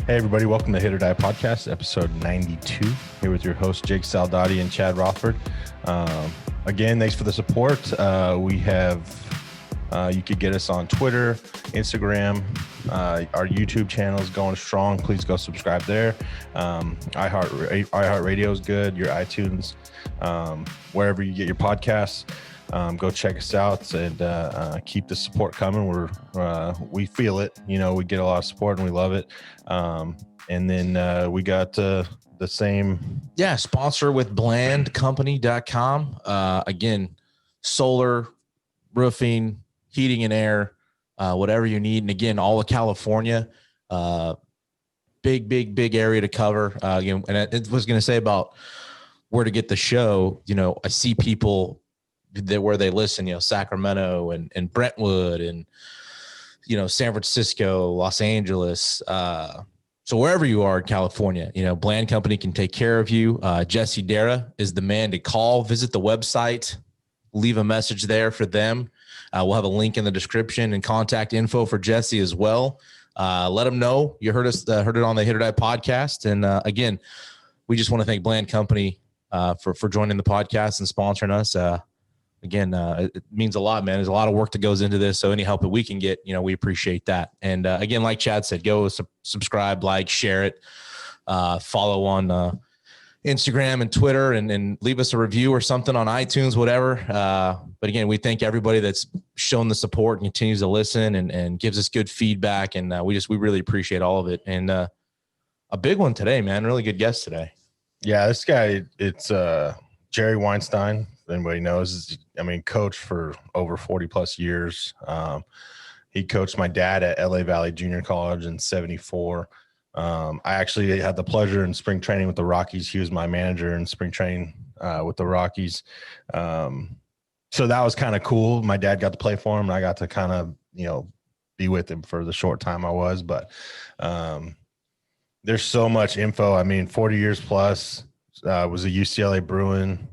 Hey, everybody. Welcome to HIT.OR.DIE podcast, episode 92. Here with your hosts, Jake Saldati and Chad Rothford. Again, thanks for the support. We have, you could get us on Twitter, Instagram. Our YouTube channel is going strong. Please go subscribe there. iHeartRadio is good. Your iTunes, wherever you get your podcasts. Go check us out and keep the support coming. We feel it. You know, we get a lot of support and we love it. And then we got the same. Yeah, sponsor with blandcompany.com. Again, solar, roofing, heating and air, whatever you need. And again, all of California, big area to cover. And I was going to say about where to get the show. You know, I see people where they listen, you know, Sacramento and Brentwood and, you know, San Francisco, Los Angeles. So wherever you are in California, you know, Bland Company can take care of you. Jesse Darrah is the man to call. Visit the website, leave a message there for them. We'll have a link in the description and contact info for Jesse as well. Let them know you heard it on the HIT.OR.DIE podcast. And again, we just want to thank Bland Company for joining the podcast and sponsoring us. Again, it means a lot, man. There's a lot of work that goes into this. So any help that we can get, you know, we appreciate that. And again, like Chad said, go subscribe, like, share it, follow on Instagram and Twitter and leave us a review or something on iTunes, whatever. But again, we thank everybody that's shown the support and continues to listen and gives us good feedback. And we really appreciate all of it. And a big one today, man. Really good guest today. Yeah, this guy, it's Jerry Weinstein. Anybody knows, coached for over 40 plus years. He coached my dad at LA Valley Junior College in 74. I actually had the pleasure in spring training with the Rockies. He was my manager in spring training with the Rockies. So that was kind of cool. My dad got to play for him and I got to kind of, you know, be with him for the short time I was, but there's so much info. 40 years plus, was a UCLA Bruin.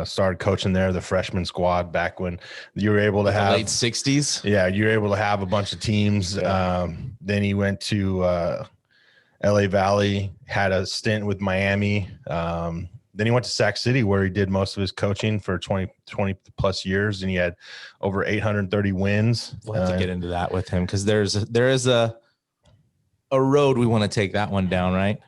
Started coaching there, the freshman squad, back when you were able to have late 60s. Yeah, you were able to have a bunch of teams. Yeah. Then he went to LA Valley, had a stint with Miami. Then he went to Sac City where he did most of his coaching for 20 plus years, and he had over 830 wins. We'll have to get into that with him because there is a road we want to take that one down, right?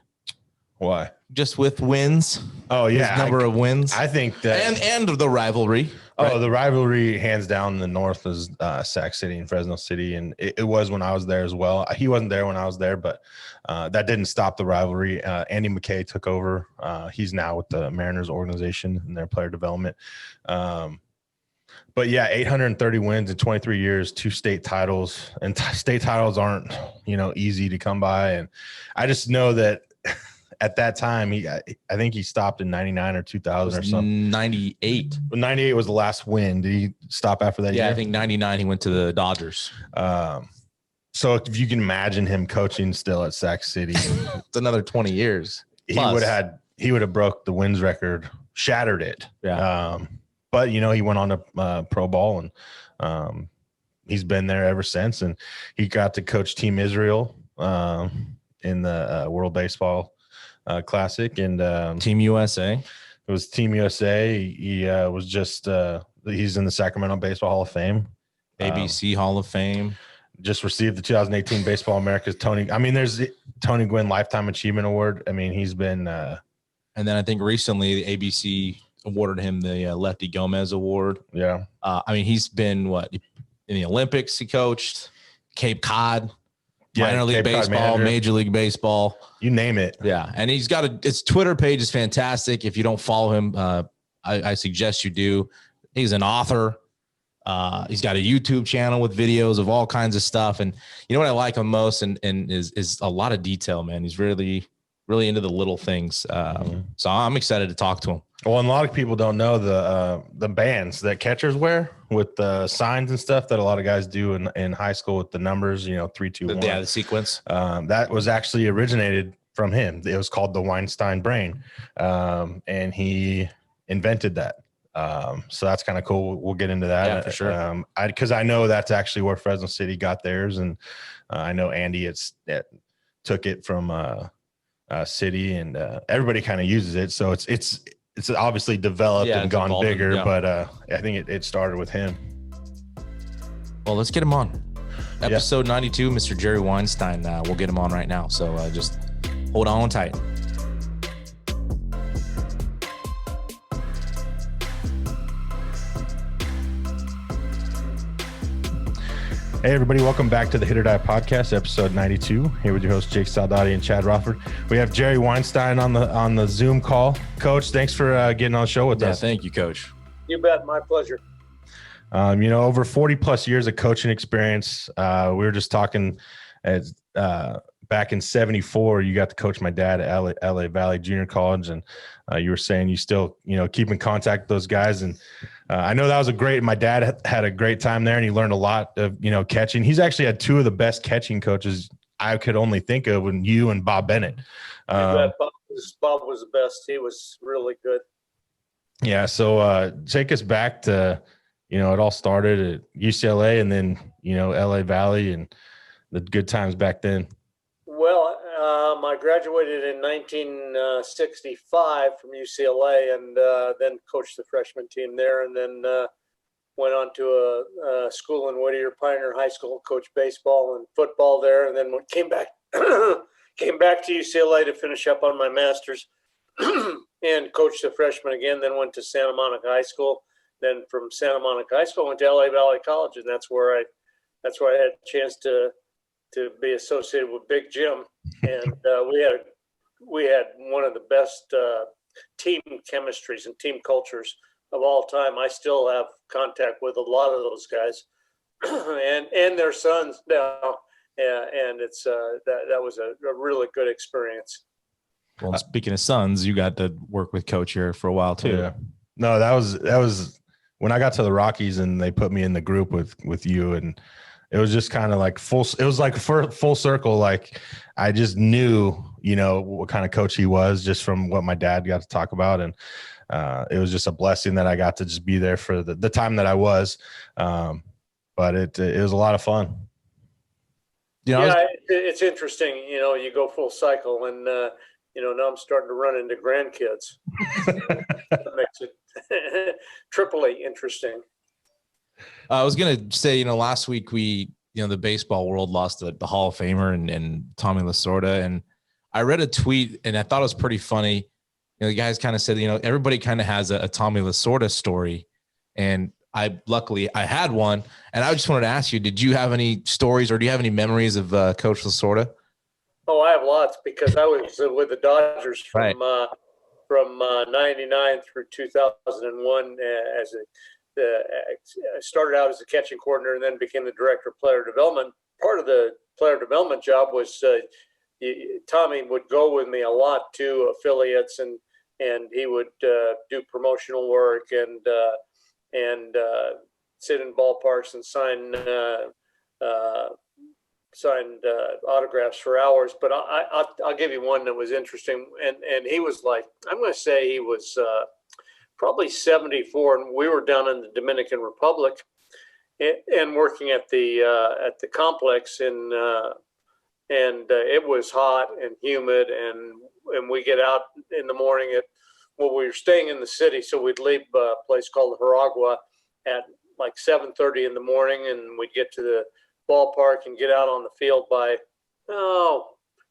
Why? Just with wins. Oh yeah, number of wins. I think that and the rivalry. Oh, right? The rivalry, hands down, in the north is Sac City and Fresno City, and it was when I was there as well. He wasn't there when I was there, but that didn't stop the rivalry. Andy McKay took over. He's now with the Mariners organization and their player development. But yeah, 830 wins in 23 years, 2 state titles, and state titles aren't, you know, easy to come by. And I just know that. At that time, I think he stopped in 99 or 2000 or something. 98. 98 was the last win. Did he stop after that year? Yeah, I think 99 he went to the Dodgers. So if you can imagine him coaching still at Sac City, it's another 20 years. He would have broke the wins record, shattered it. Yeah. But you know, he went on to pro ball and he's been there ever since. And he got to coach Team Israel in the World Baseball Classic and Team USA. It was Team USA. He was just he's in the Sacramento Baseball Hall of Fame, ABC Hall of Fame. Just received the 2018 Baseball America's there's Tony Gwynn Lifetime Achievement Award. He's been and then I think recently the ABC awarded him the Lefty Gomez Award. Yeah. He's been in the Olympics he coached, Cape Cod. Yeah, minor league baseball, Major League Baseball, you name it. Yeah, and he's got his Twitter page is fantastic. If you don't follow him, I suggest you do. He's an author. He's got a YouTube channel with videos of all kinds of stuff. And you know what I like him most, and is a lot of detail, man. He's really into the little things. So I'm excited to talk to him. Well, and a lot of people don't know the bands that catchers wear with the signs and stuff that a lot of guys do in high school with the numbers, 3, 2, 1. Yeah, the sequence. That was actually originated from him. It was called the Weinstein brain. And he invented that. So that's kind of cool. We'll get into that. Yeah, for sure. Because I know that's actually where Fresno City got theirs. And I know Andy at took it from City, and everybody kind of uses it. So it's obviously developed and gone bigger, but I think it started with him. Well, let's get him on. Episode 92, Mr. Jerry Weinstein. We'll get him on right now. So just hold on tight. Hey, everybody. Welcome back to the HIT.OR.DIE podcast, episode 92. Here with your hosts, Jake Saldati and Chad Rofford. We have Jerry Weinstein on the Zoom call. Coach, thanks for getting on the show with us. Thank you, Coach. You bet. My pleasure. Over 40 plus years of coaching experience. We were just talking back in 74, you got to coach my dad at LA Valley Junior College. And you were saying you still, keep in contact with those guys. And I know that was my dad had a great time there, and he learned a lot of, catching. He's actually had two of the best catching coaches I could only think of, when you and Bob Bennett. Bob was the best. He was really good. Yeah. So take us back to, it all started at UCLA and then, LA Valley and the good times back then. Well, I graduated in 1965 from UCLA, and then coached the freshman team there, and then went on to a school in Whittier, Pioneer High School, coached baseball and football there, and then came back to UCLA to finish up on my master's and coached the freshman again, then went to Santa Monica High School. Then from Santa Monica High School, went to LA Valley College, and that's where I had a chance to be associated with Big Jim, and we had one of the best team chemistries and team cultures of all time. I still have contact with a lot of those guys, and their sons now, and it's that was a really good experience. Well, speaking of sons, you got to work with Coach here for a while too. Yeah. No, that was when I got to the Rockies and they put me in the group with you, and it was just kind of like full circle. Like I just knew, what kind of coach he was just from what my dad got to talk about. And it was just a blessing that I got to just be there for the time that I was. But it was a lot of fun. It's interesting. You go full cycle, and now I'm starting to run into grandkids. That makes it triply interesting. I was going to say, last week the baseball world lost the Hall of Famer and Tommy Lasorda. And I read a tweet and I thought it was pretty funny. The guys kind of said, everybody kind of has a Tommy Lasorda story. And luckily I had one. And I just wanted to ask you, did you have any stories or do you have any memories of Coach Lasorda? Oh, I have lots, because I was with the Dodgers from 99 through 2001 I started out as a catching coordinator and then became the director of player development. Part of the player development job was Tommy would go with me a lot to affiliates, and he would do promotional work and sit in ballparks and sign autographs for hours. But I'll give you one that was interesting. And he was like, I'm going to say he was probably 74, and we were down in the Dominican Republic and working at the complex, and it was hot and humid, and we get out in the morning we were staying in the city, so we'd leave a place called Jaragua at like 7:30 in the morning, and we'd get to the ballpark and get out on the field by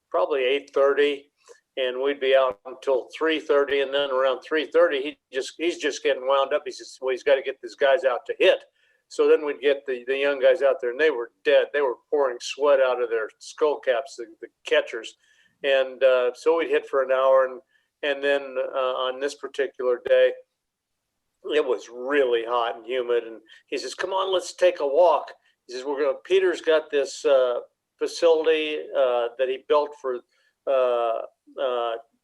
probably 8:30. And we'd be out until 3:30, and then around 3:30, he's just getting wound up. He says, well, he's got to get these guys out to hit. So then we'd get the young guys out there, and they were dead. They were pouring sweat out of their skull caps, the catchers. And so we'd hit for an hour, and then on this particular day, it was really hot and humid. And he says, come on, let's take a walk. He says, Peter's got this facility that he built for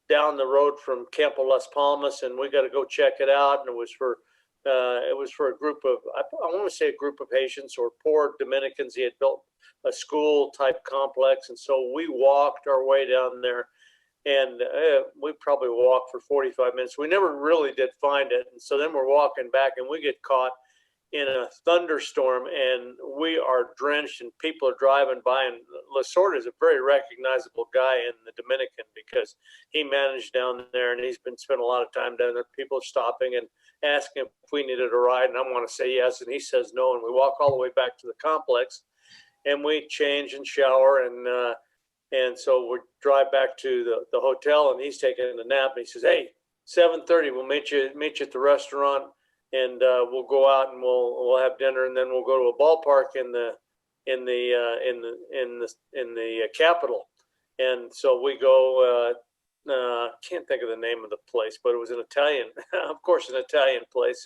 down the road from Campo Las Palmas, and we got to go check it out. And it was for a group of, I want to say a group of Haitians or poor Dominicans. He had built a school type complex, and so we walked our way down there, and we probably walked for 45 minutes. We never really did find it, and so then we're walking back, and we get caught in a thunderstorm, and we are drenched, and people are driving by. And Lasorda is a very recognizable guy in the Dominican because he managed down there, and he's been spending a lot of time down there. People are stopping and asking if we needed a ride, and I want to say yes, and he says no. And we walk all the way back to the complex, and we change and shower, and so we drive back to the hotel, and he's taking a nap, and he says, "Hey, 7:30, we'll meet you at the restaurant, and we'll go out and we'll have dinner, and then we'll go to a ballpark in the capital." And so we go. Can't think of the name of the place, but it was an Italian, of course, an Italian place,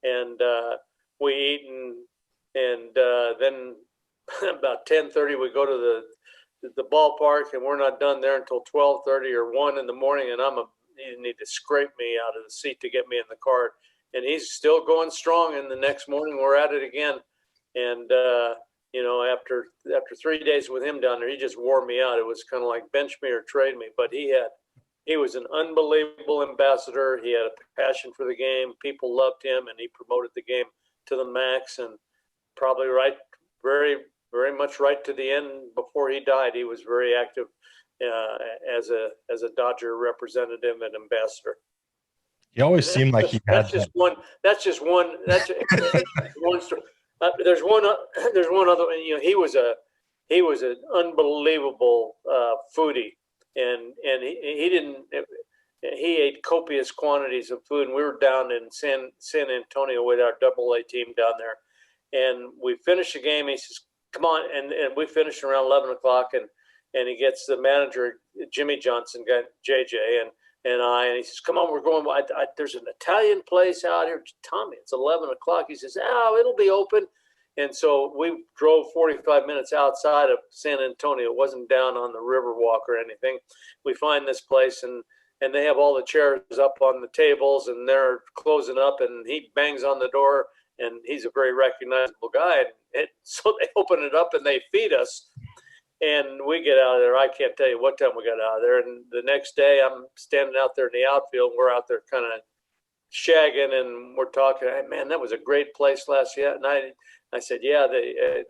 and we eat, and then about 10:30 we go to the ballpark, and we're not done there until 12:30 or 1 in the morning, and you need to scrape me out of the seat to get me in the car. And he's still going strong. And the next morning we're at it again. And, after 3 days with him down there, he just wore me out. It was kind of like bench me or trade me, but he was an unbelievable ambassador. He had a passion for the game. People loved him, and he promoted the game to the max, and probably very, very much right to the end before he died. He was very active as a Dodger representative and ambassador. He always seemed like he had. That's just one story. There's one other. He was an unbelievable foodie, and he ate copious quantities of food. And we were down in San Antonio with our AA team down there, and we finished the game. He says, "Come on," and we finished around 11 o'clock, and he gets the manager, Jimmy Johnson, got JJ, and he says, "Come on, we're going. There's an Italian place out here, Tommy. It's 11 o'clock." He says, "Oh, it'll be open." And so we drove 45 minutes outside of San Antonio. It wasn't down on the Riverwalk or anything. We find this place, and they have all the chairs up on the tables, and they're closing up, and he bangs on the door, and he's a very recognizable guy. And so they open it up, and they feed us. And we get out of there. I can't tell you what time we got out of there. And the next day, I'm standing out there in the outfield. We're out there kind of shagging, and we're talking. "Hey, man, that was a great place last night." I said, "Yeah, the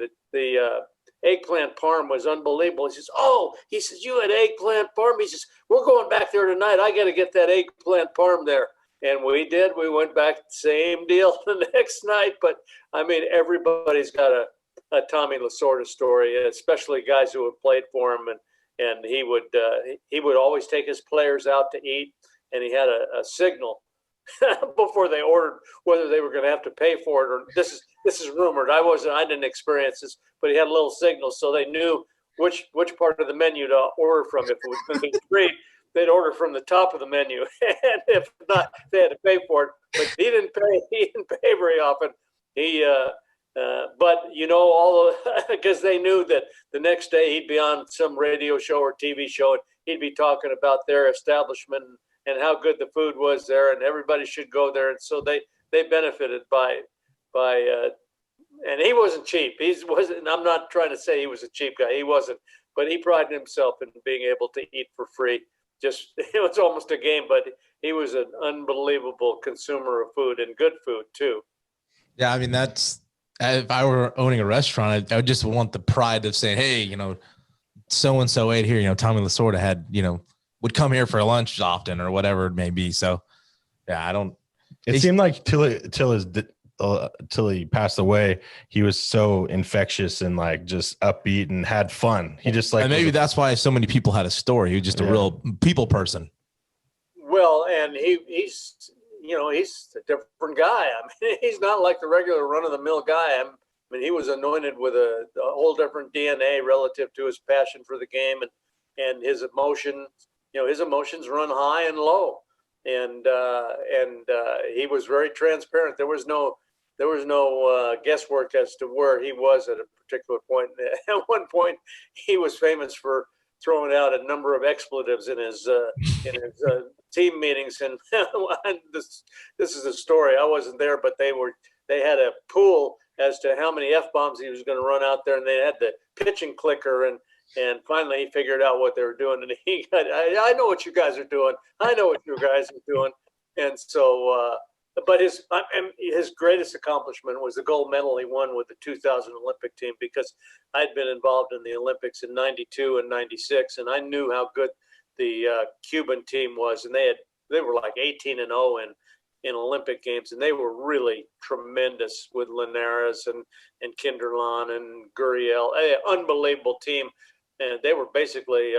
eggplant parm was unbelievable." He says, "Oh," he says, "you had eggplant parm?" He says, "We're going back there tonight. I got to get that eggplant parm there." And we did. We went back, same deal the next night. But I mean, everybody's got a Tommy Lasorda story, especially guys who have played for him, and he would always take his players out to eat, and he had a signal before they ordered whether they were going to have to pay for it, or this is rumored. I didn't experience this, but he had a little signal so they knew which part of the menu to order from. If it was going to be free, they'd order from the top of the menu, and if not, they had to pay for it. But he didn't pay very often. But because they knew that the next day he'd be on some radio show or TV show, and he'd be talking about their establishment and how good the food was there, and everybody should go there. And so they benefited by and he wasn't cheap. I'm not trying to say he was a cheap guy. He wasn't, but he prided himself in being able to eat for free. Just, it was almost a game, but he was an unbelievable consumer of food, and good food too. Yeah, I mean, that's, if I were owning a restaurant, I would just want the pride of saying, "Hey, so-and-so ate here, Tommy Lasorda had, would come here for lunch often," or whatever it may be. So yeah, it seemed like till he passed away, he was so infectious and like just upbeat and had fun. He just and maybe that's why so many people had a story. He was just a real people person. Well, and he's a different guy. I mean, he's not like the regular run-of-the-mill guy. I mean, he was anointed with a whole different DNA relative to his passion for the game and his emotion. His emotions run high and low, and he was very transparent. There was no guesswork as to where he was at a particular point. At one point, he was famous for throwing out a number of expletives in his team meetings. And this is a story. I wasn't there, but they had a pool as to how many F-bombs he was going to run out there, and they had the pitching clicker, and finally he figured out what they were doing, and I know what you guys are doing. I know what you guys are doing. And so But his greatest accomplishment was the gold medal he won with the 2000 Olympic team, because I'd been involved in the Olympics in '92 and '96, and I knew how good the Cuban team was, and they were like 18-0 in Olympic games, and they were really tremendous with Linares and Kinderlon and Gurriel, unbelievable team, and they were basically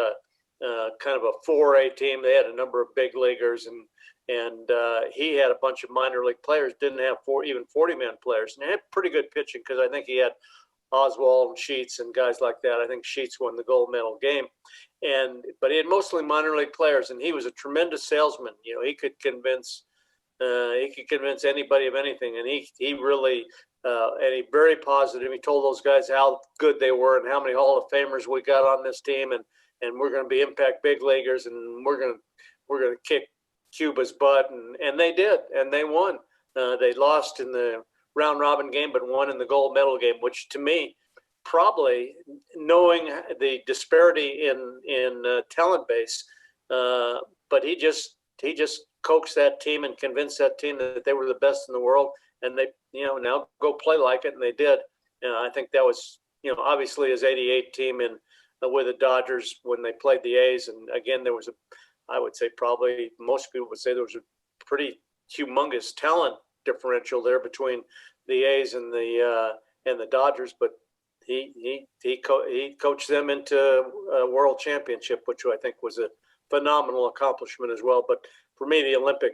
kind of a 4A team. They had a number of big leaguers, and he had a bunch of minor league players, didn't have even 40-man players, and they had pretty good pitching, because I think he had Oswald and Sheets and guys like that. I think Sheets won the gold medal game, but he had mostly minor league players, and he was a tremendous salesman. He could convince anybody of anything, and he really and he very positive. He told those guys how good they were and how many Hall of Famers we got on this team, and we're going to be impact big leaguers, and we're going to kick Cuba's butt, and they did, and they won. They lost in the round robin game, but won in the gold medal game, which to me, probably knowing the disparity in talent base, but he just coaxed that team and convinced that team that they were the best in the world, and they now go play like it, and they did. I think that was obviously his '88 team with the Dodgers when they played the A's, and again there was I would say probably most people would say there was a pretty humongous talent differential there between the A's and the Dodgers, but he coached them into a world championship, which I think was a phenomenal accomplishment as well. But for me, the Olympic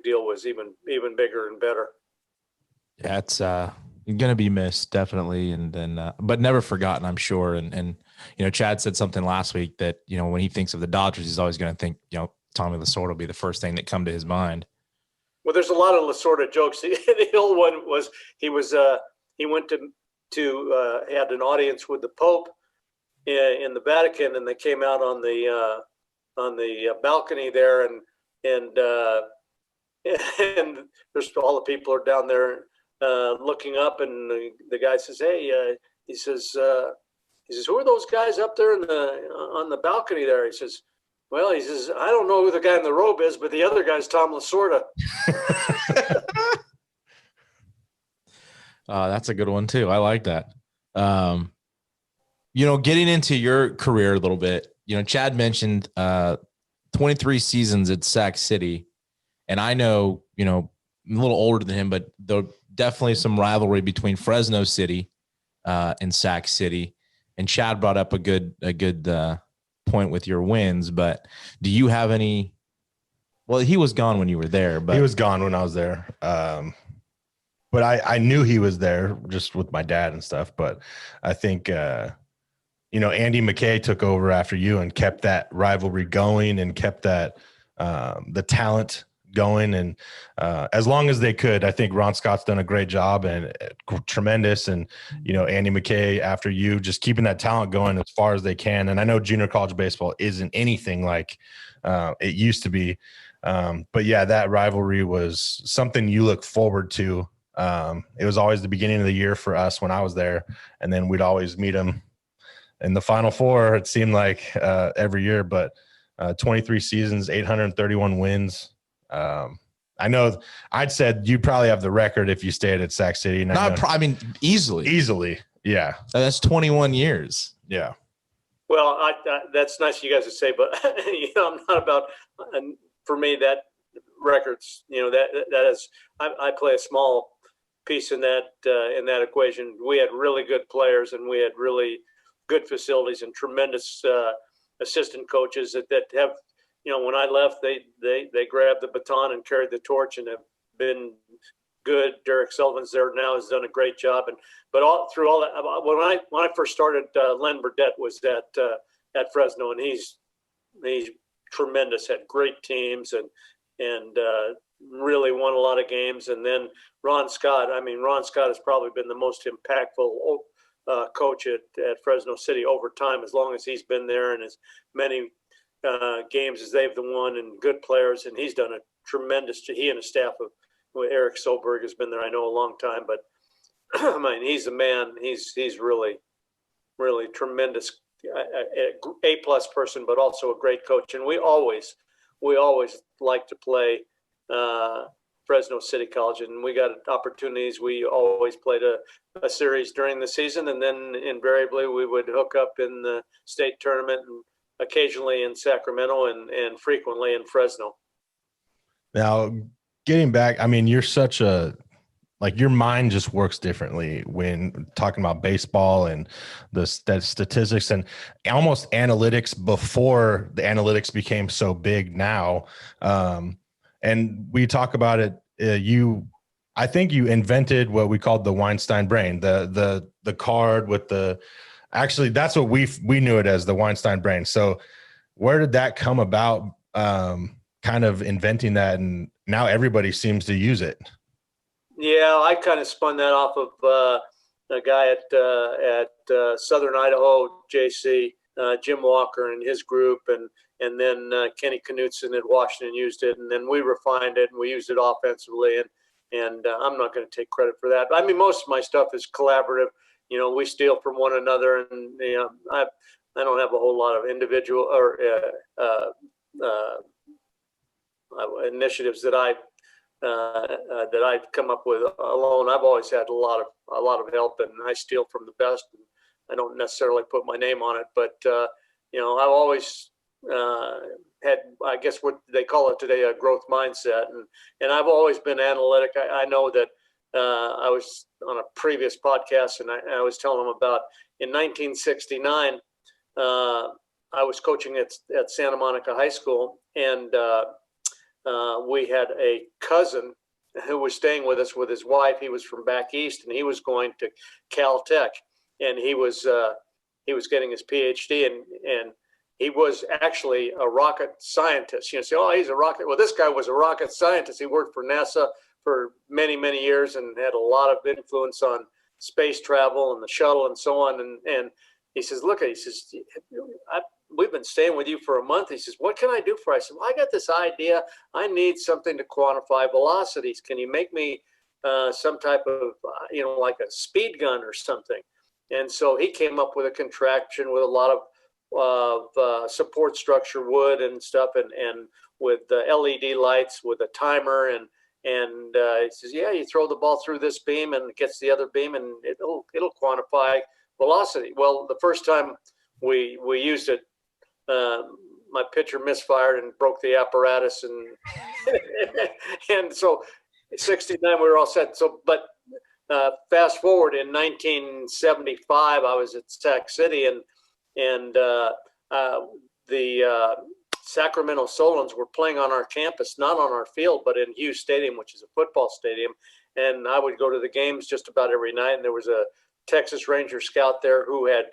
deal was even bigger and better. Yeah, it's going to be missed, definitely, and then but never forgotten, I'm sure. And Chad said something last week that when he thinks of the Dodgers, he's always going to think Tommy Lasorda will be the first thing that come to his mind. Well, there's a lot of Lasorda jokes. The old one was he went to had an audience with the Pope in the Vatican, and they came out on the balcony there, and there's all the people are down there looking up, and the guy says, "Hey," he says, "Who are those guys up there on the balcony there?" He says, "Well," he says, "I don't know who the guy in the robe is, but the other guy's Tom Lasorda." That's a good one too. I like that. Getting into your career a little bit, Chad mentioned 23 seasons at Sac City, and I know, I'm a little older than him, but there's definitely some rivalry between Fresno City and Sac City. And Chad brought up a good point with your wins, but do you have any? Well, he was gone when you were there, but he was gone when I was there. But I knew he was there just with my dad and stuff. But I think, Andy McKay took over after you and kept that rivalry going and kept that the talent going. And as long as they could, I think Ron Scott's done a great job and tremendous. And, Andy McKay after you, just keeping that talent going as far as they can. And I know junior college baseball isn't anything like it used to be. But yeah, that rivalry was something you look forward to. It was always the beginning of the year for us when I was there, and then we'd always meet them in the Final Four. It seemed like every year, but 23 seasons, 831 wins. I know I'd said you probably have the record if you stayed at Sac City. And easily. Yeah. That's 21 years. Yeah. Well, that's nice of you guys to say, but I'm not about, for me, that records, that is, I play a small piece in that equation. We had really good players, and we had really good facilities and tremendous assistant coaches that have, when I left, they grabbed the baton and carried the torch and have been good. Derek Sullivan's there now, has done a great job. But through all that, when I first started, Len Burdette was at Fresno, and he's tremendous, had great teams and really won a lot of games. And then Ron Scott has probably been the most impactful coach at Fresno City over time, as long as he's been there, and as many games as they've won, and good players. And he's done a tremendous, he and his staff of Eric Solberg has been there, I know, a long time, but I mean, he's a man. He's really, really tremendous, A+ person, but also a great coach. And we always like to play Fresno City College, and we got opportunities. We always played a series during the season, and then invariably we would hook up in the state tournament, and occasionally in Sacramento, and frequently in Fresno. Now, getting back, I mean, you're such a, like, your mind just works differently when talking about baseball and the statistics and almost analytics before the analytics became so big now. And we talk about it. I think you invented what we called the Weinstein brain, the card with actually that's what we knew it as, the Weinstein brain. So where did that come about? Kind of inventing that, and now everybody seems to use it. Yeah, I kind of spun that off of a guy at Southern Idaho, JC, Jim Walker and his group, and then Kenny Knutson at Washington used it, and then we refined it and we used it offensively, and I'm not going to take credit for that. I mean, most of my stuff is collaborative. You know, we steal from one another, and you know, I don't have a whole lot of individual or initiatives that I've come up with alone. I've always had a lot of help, and I steal from the best. And I don't necessarily put my name on it, but you know, I've always had, I guess what they call it today, a growth mindset, and I've always been analytic. I know that I was on a previous podcast, and I was telling them about in 1969. I was coaching at Santa Monica High School, and we had a cousin who was staying with us with his wife. He was from back east, and he was going to Caltech, and he was getting his PhD, and he was actually a rocket scientist. You know, say, oh, he's a rocket. Well, this guy was a rocket scientist. He worked for NASA for many, many years and had a lot of influence on space travel and the shuttle and so on. And he says, look, he says, we've been staying with you for a month. He says, what can I do for you? I said, well, I got this idea. I need something to quantify velocities. Can you make me some type of, you know, like a speed gun or something? And so he came up with a contraption with a lot of support structure, wood and stuff, and with LED lights with a timer, and he says, yeah, you throw the ball through this beam and it gets the other beam, and it'll quantify velocity. Well, the first time we used it, my pitcher misfired and broke the apparatus, and and so 69 we were all set. So, but fast forward in 1975, I was at Sac City, and the Sacramento Solons were playing on our campus, not on our field, but in Hughes Stadium, which is a football stadium. And I would go to the games just about every night. And there was a Texas Ranger scout there who had,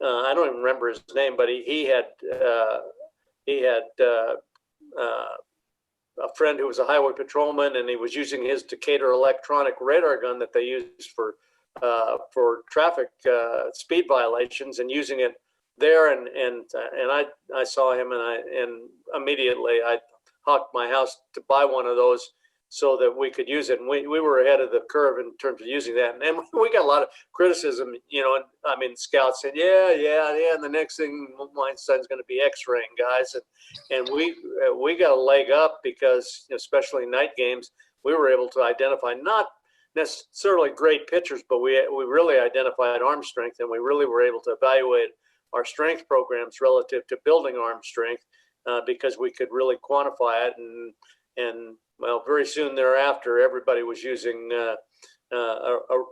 I don't even remember his name, but he had a friend who was a highway patrolman, and he was using his Decatur electronic radar gun that they used for traffic speed violations, and using it there, and I saw him, and immediately I hawked my house to buy one of those so that we could use it. And we were ahead of the curve in terms of using that. And we got a lot of criticism, you know, and I mean, scouts said, yeah. And the next thing, Weinstein's going to be X-raying guys. And we got a leg up because, especially night games, we were able to identify not necessarily great pitchers, but we really identified arm strength, and we really were able to evaluate our strength programs relative to building arm strength because we could really quantify it. And well, very soon thereafter, everybody was using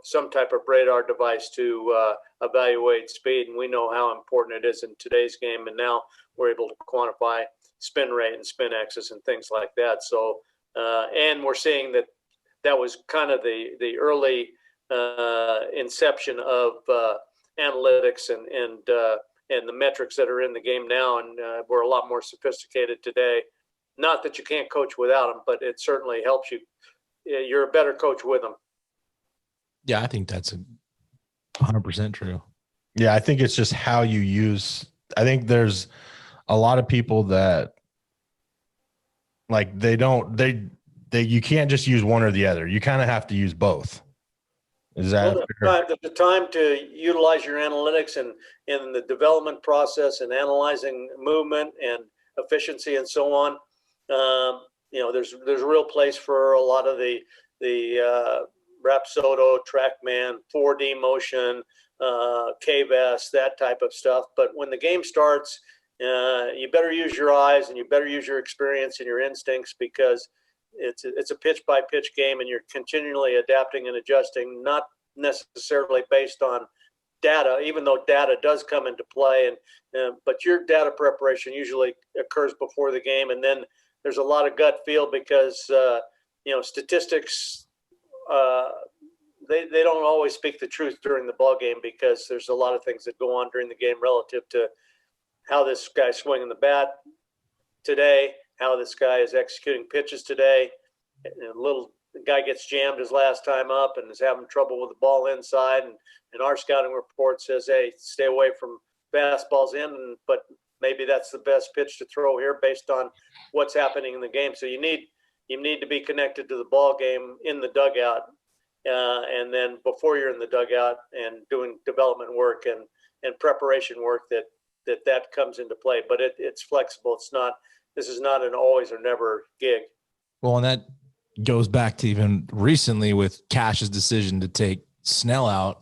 some type of radar device to evaluate speed, and we know how important it is in today's game. And now we're able to quantify spin rate and spin axis and things like that. So, and we're seeing that was kind of the early inception of analytics and the metrics that are in the game now, and we're a lot more sophisticated today. Not that you can't coach without them, but it certainly helps you. You're a better coach with them. Yeah, I think that's 100% true. Yeah, I think it's just how you use. I think there's a lot of people that like you can't just use one or the other. You kind of have to use both. Is that the time to utilize your analytics and in the development process and analyzing movement and efficiency and so on? there's a real place for a lot of the Rapsodo, TrackMan, 4D motion, K-Vest, that type of stuff. But when the game starts, you better use your eyes and you better use your experience and your instincts, because it's a pitch by pitch game and you're continually adapting and adjusting, not necessarily based on data, even though data does come into play. But your data preparation usually occurs before the game, and then there's a lot of gut feel, because statistics, they don't always speak the truth during the ball game, because there's a lot of things that go on during the game relative to how this guy's swinging the bat today, how this guy is executing pitches today. The guy gets jammed his last time up and is having trouble with the ball inside, and our scouting report says, hey, stay away from fastballs in, but maybe that's the best pitch to throw here based on what's happening in the game. So you need to be connected to the ball game in the dugout, and then before you're in the dugout and doing development work and preparation work, that comes into play. But it's flexible. This is not an always or never gig. Well, and that goes back to even recently with Cash's decision to take Snell out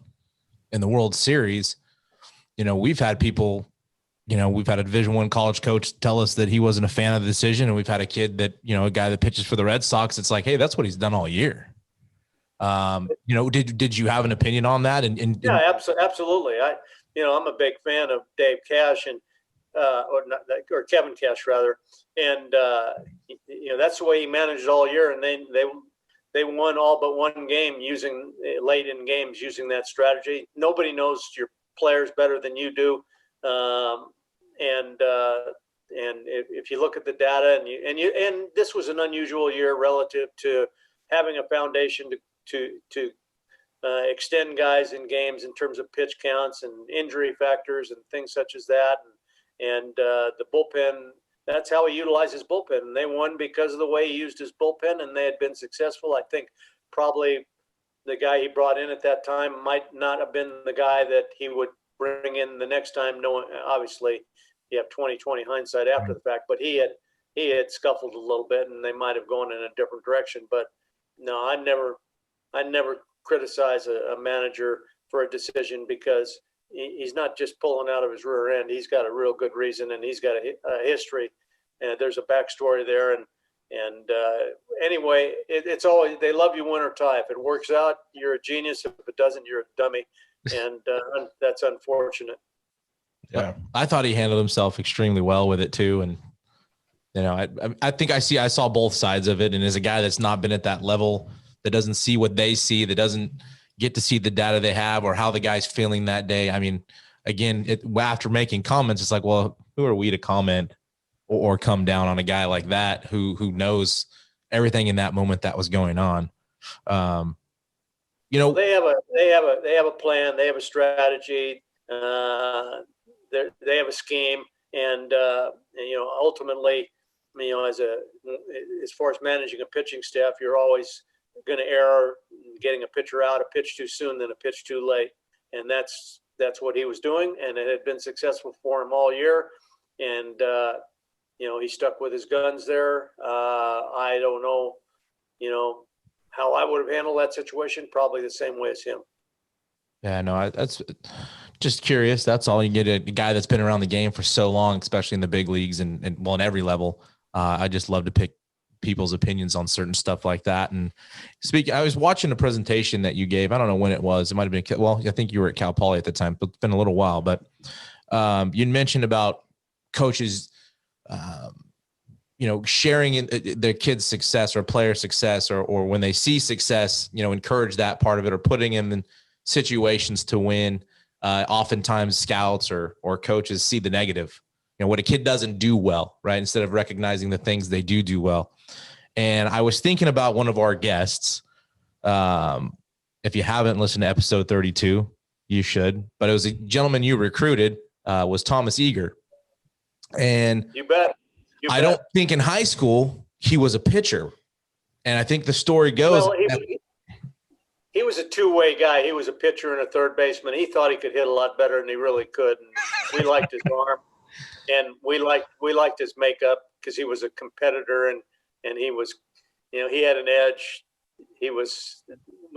in the World Series. We've had people, we've had a Division I college coach tell us that he wasn't a fan of the decision. And we've had a kid that, a guy that pitches for the Red Sox. It's like, hey, that's what he's done all year. Did you have an opinion on that? Yeah, absolutely. I'm a big fan of Dave Cash or Kevin Cash rather. And, that's the way he managed all year. And they won all but one game late in games using that strategy. Nobody knows your players better than you do. And if you look at the data and this was an unusual year relative to having a foundation to extend guys in games in terms of pitch counts and injury factors and things such as that. And the bullpen, that's how he utilized his bullpen. And they won because of the way he used his bullpen, and they had been successful. I think probably the guy he brought in at that time might not have been the guy that he would bring in the next time. Knowing, obviously, you have 20/20 hindsight after the fact, but he had scuffled a little bit, and they might have gone in a different direction. But no, I never criticize a manager for a decision, because he's not just pulling out of his rear end. He's got a real good reason, and he's got a history, and there's a backstory there. And anyway, it's always, they love you win or tie. If it works out, you're a genius. If it doesn't, you're a dummy, and that's unfortunate. Yeah, I thought he handled himself extremely well with it too, and I think I saw both sides of it. And as a guy that's not been at that level, that doesn't see what they see, that doesn't get to see the data they have or how the guy's feeling that day. I mean, again, after making comments, it's like, well, who are we to comment or come down on a guy like that who knows everything in that moment that was going on? They have a plan, they have a strategy, they have a scheme, and ultimately, as far as managing a pitching staff, you're always going to err getting a pitcher out a pitch too soon than a pitch too late. And that's what he was doing. And it had been successful for him all year. And, he stuck with his guns there. I don't know, how I would have handled that situation, probably the same way as him. Yeah, no, that's just curious. That's all. You get a guy that's been around the game for so long, especially in the big leagues and in every level. I just love to pick people's opinions on certain stuff like that. And I was watching a presentation that you gave. I don't know when it was. It might've been, I think you were at Cal Poly at the time, but it's been a little while, but you mentioned about coaches, sharing their kids' success or player success, or when they see success, encourage that part of it, or putting them in situations to win. Oftentimes scouts or coaches see the negative, what a kid doesn't do well, right? Instead of recognizing the things they do well. And I was thinking about one of our guests. If you haven't listened to episode 32, you should, but it was a gentleman you recruited, was Thomas Eager. And you bet. I don't think in high school he was a pitcher. And I think the story goes. Well, he was a two-way guy. He was a pitcher and a third baseman. He thought he could hit a lot better than he really could. And we liked his arm, and we liked his makeup because he was a competitor, and and he was, he had an edge. We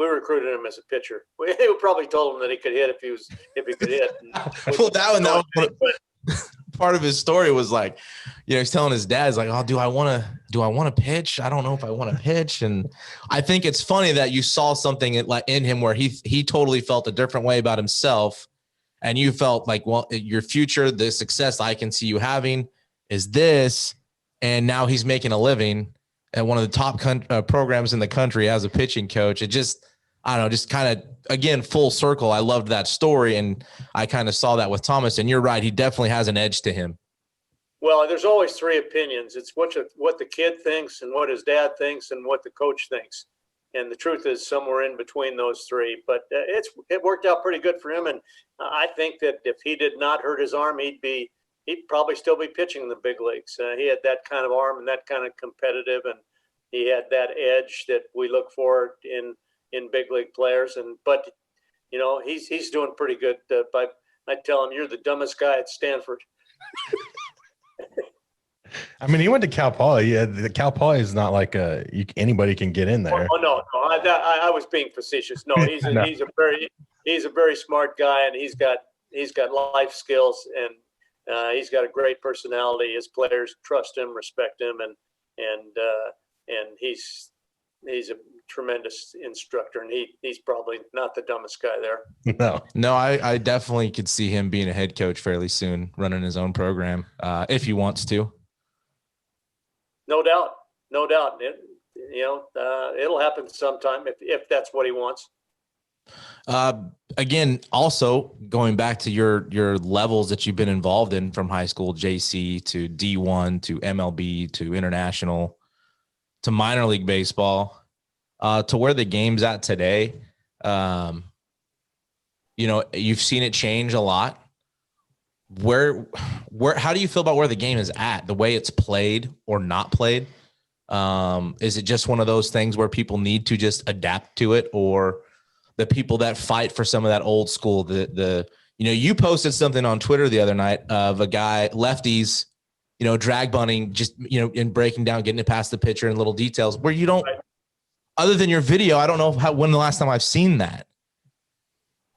recruited him as a pitcher. We probably told him that he could hit if he could hit. Well, that was part of his story was like, he's telling his dad, like, oh, do I want to pitch? I don't know if I want to pitch. And I think it's funny that you saw something in him where he totally felt a different way about himself. And you felt like, well, your future, the success I can see you having is this. And now he's making a living at one of the top programs in the country as a pitching coach. It just, I don't know, just kind of, again, full circle. I loved that story. And I kind of saw that with Thomas, and you're right. He definitely has an edge to him. Well, there's always three opinions. It's what the kid thinks and what his dad thinks and what the coach thinks. And the truth is somewhere in between those three, but it worked out pretty good for him. And I think that if he did not hurt his arm, he'd probably still be pitching in the big leagues. He had that kind of arm and that kind of competitive, and he had that edge that we look for in big league players. But he's doing pretty good. I tell him, you're the dumbest guy at Stanford. I mean, he went to Cal Poly. Yeah, the Cal Poly is not like anybody can get in there. Oh no, I was being facetious. No, he's a very smart guy, and he's got life skills, and he's got a great personality. His players trust him, respect him, and he's a tremendous instructor, and he's probably not the dumbest guy there. No, I definitely could see him being a head coach fairly soon, running his own program if he wants to. No doubt. It'll happen sometime if that's what he wants. Again, also going back to your levels that you've been involved in, from high school, JC to D1 to MLB to international to minor league baseball, to where the game's at today. You've seen it change a lot. How do you feel about where the game is at, the way it's played or not played? Is it just one of those things where people need to just adapt to it, or the people that fight for some of that old school, you posted something on Twitter the other night of a guy, lefties, drag bunting, just, in breaking down, getting it past the pitcher and little details where you don't, other than your video, I don't know when the last time I've seen that.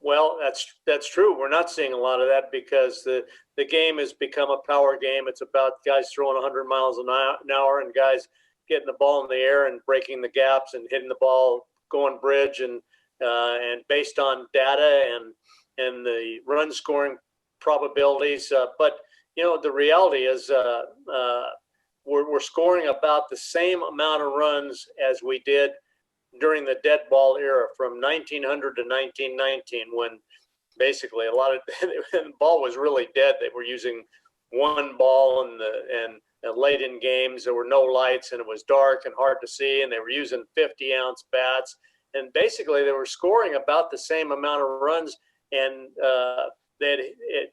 Well, that's true. We're not seeing a lot of that because the game has become a power game. It's about guys throwing 100 miles an hour and guys getting the ball in the air and breaking the gaps and hitting the ball, going bridge, and based on data and the run scoring probabilities. But the reality is we're scoring about the same amount of runs as we did during the dead ball era from 1900 to 1919, when basically a lot of the ball was really dead. They were using one ball and late in games there were no lights and it was dark and hard to see, and they were using 50-ounce bats, and basically they were scoring about the same amount of runs. And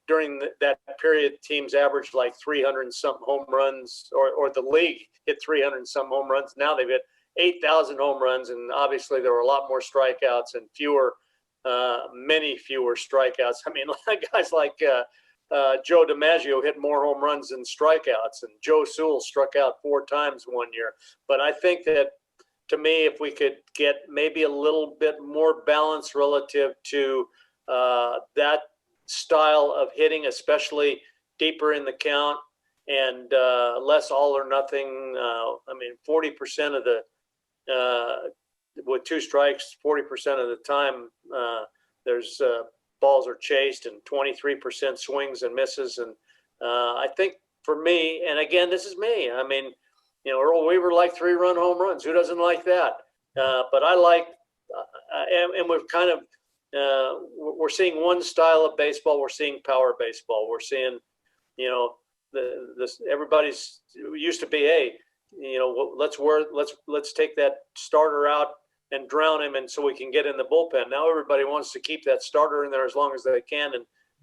during that period, teams averaged like 300 and some home runs, or the league hit 300 and some home runs. Now they've hit 8,000 home runs, and obviously there were a lot more strikeouts and many fewer strikeouts. I mean, guys like Joe DiMaggio hit more home runs than strikeouts, and Joe Sewell struck out 4 times one year. But I think that, to me, if we could get maybe a little bit more balance relative to that style of hitting, especially deeper in the count, and less all or nothing. 40% of the with 2 strikes, 40% of the time there's balls are chased, and 23% swings and misses. And I think for me, and again, this is me, I mean, Earl Weaver liked 3-run home runs. Who doesn't like that? But I like, and we've kind of, we're seeing one style of baseball. We're seeing power baseball. We're seeing, everybody's used to be, hey, let's take that starter out and drown him, and so we can get in the bullpen. Now everybody wants to keep that starter in there as long as they can,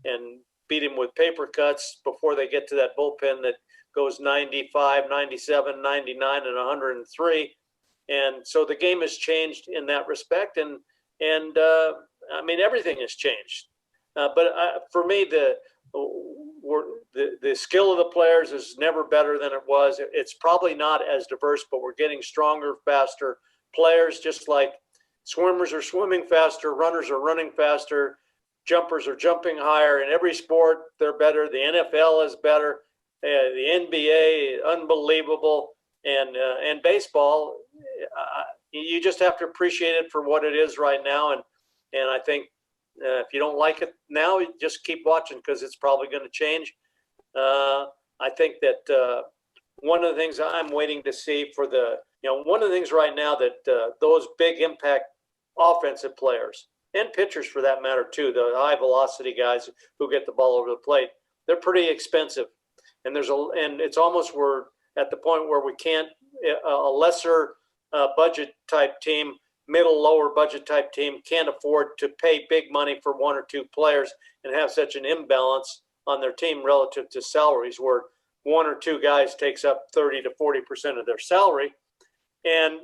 and beat him with paper cuts before they get to that bullpen that goes 95, 97, 99, and 103. And so the game has changed in that respect, and everything has changed. But for me, the skill of the players is never better than it was. It's probably not as diverse, but we're getting stronger, faster players, just like swimmers are swimming faster, runners are running faster, jumpers are jumping higher. In every sport, they're better. The NFL is better. The NBA, unbelievable. And baseball, you just have to appreciate it for what it is right now. And I think if you don't like it now, you just keep watching because it's probably going to change. I think that one of the things I'm waiting to see for one of the things right now that those big impact offensive players and pitchers for that matter too, the high velocity guys who get the ball over the plate, they're pretty expensive. And it's almost we're at the point where we can't, a lesser budget type team, middle lower budget type team can't afford to pay big money for one or two players and have such an imbalance on their team relative to salaries where one or two guys takes up 30 to 40% of their salary. And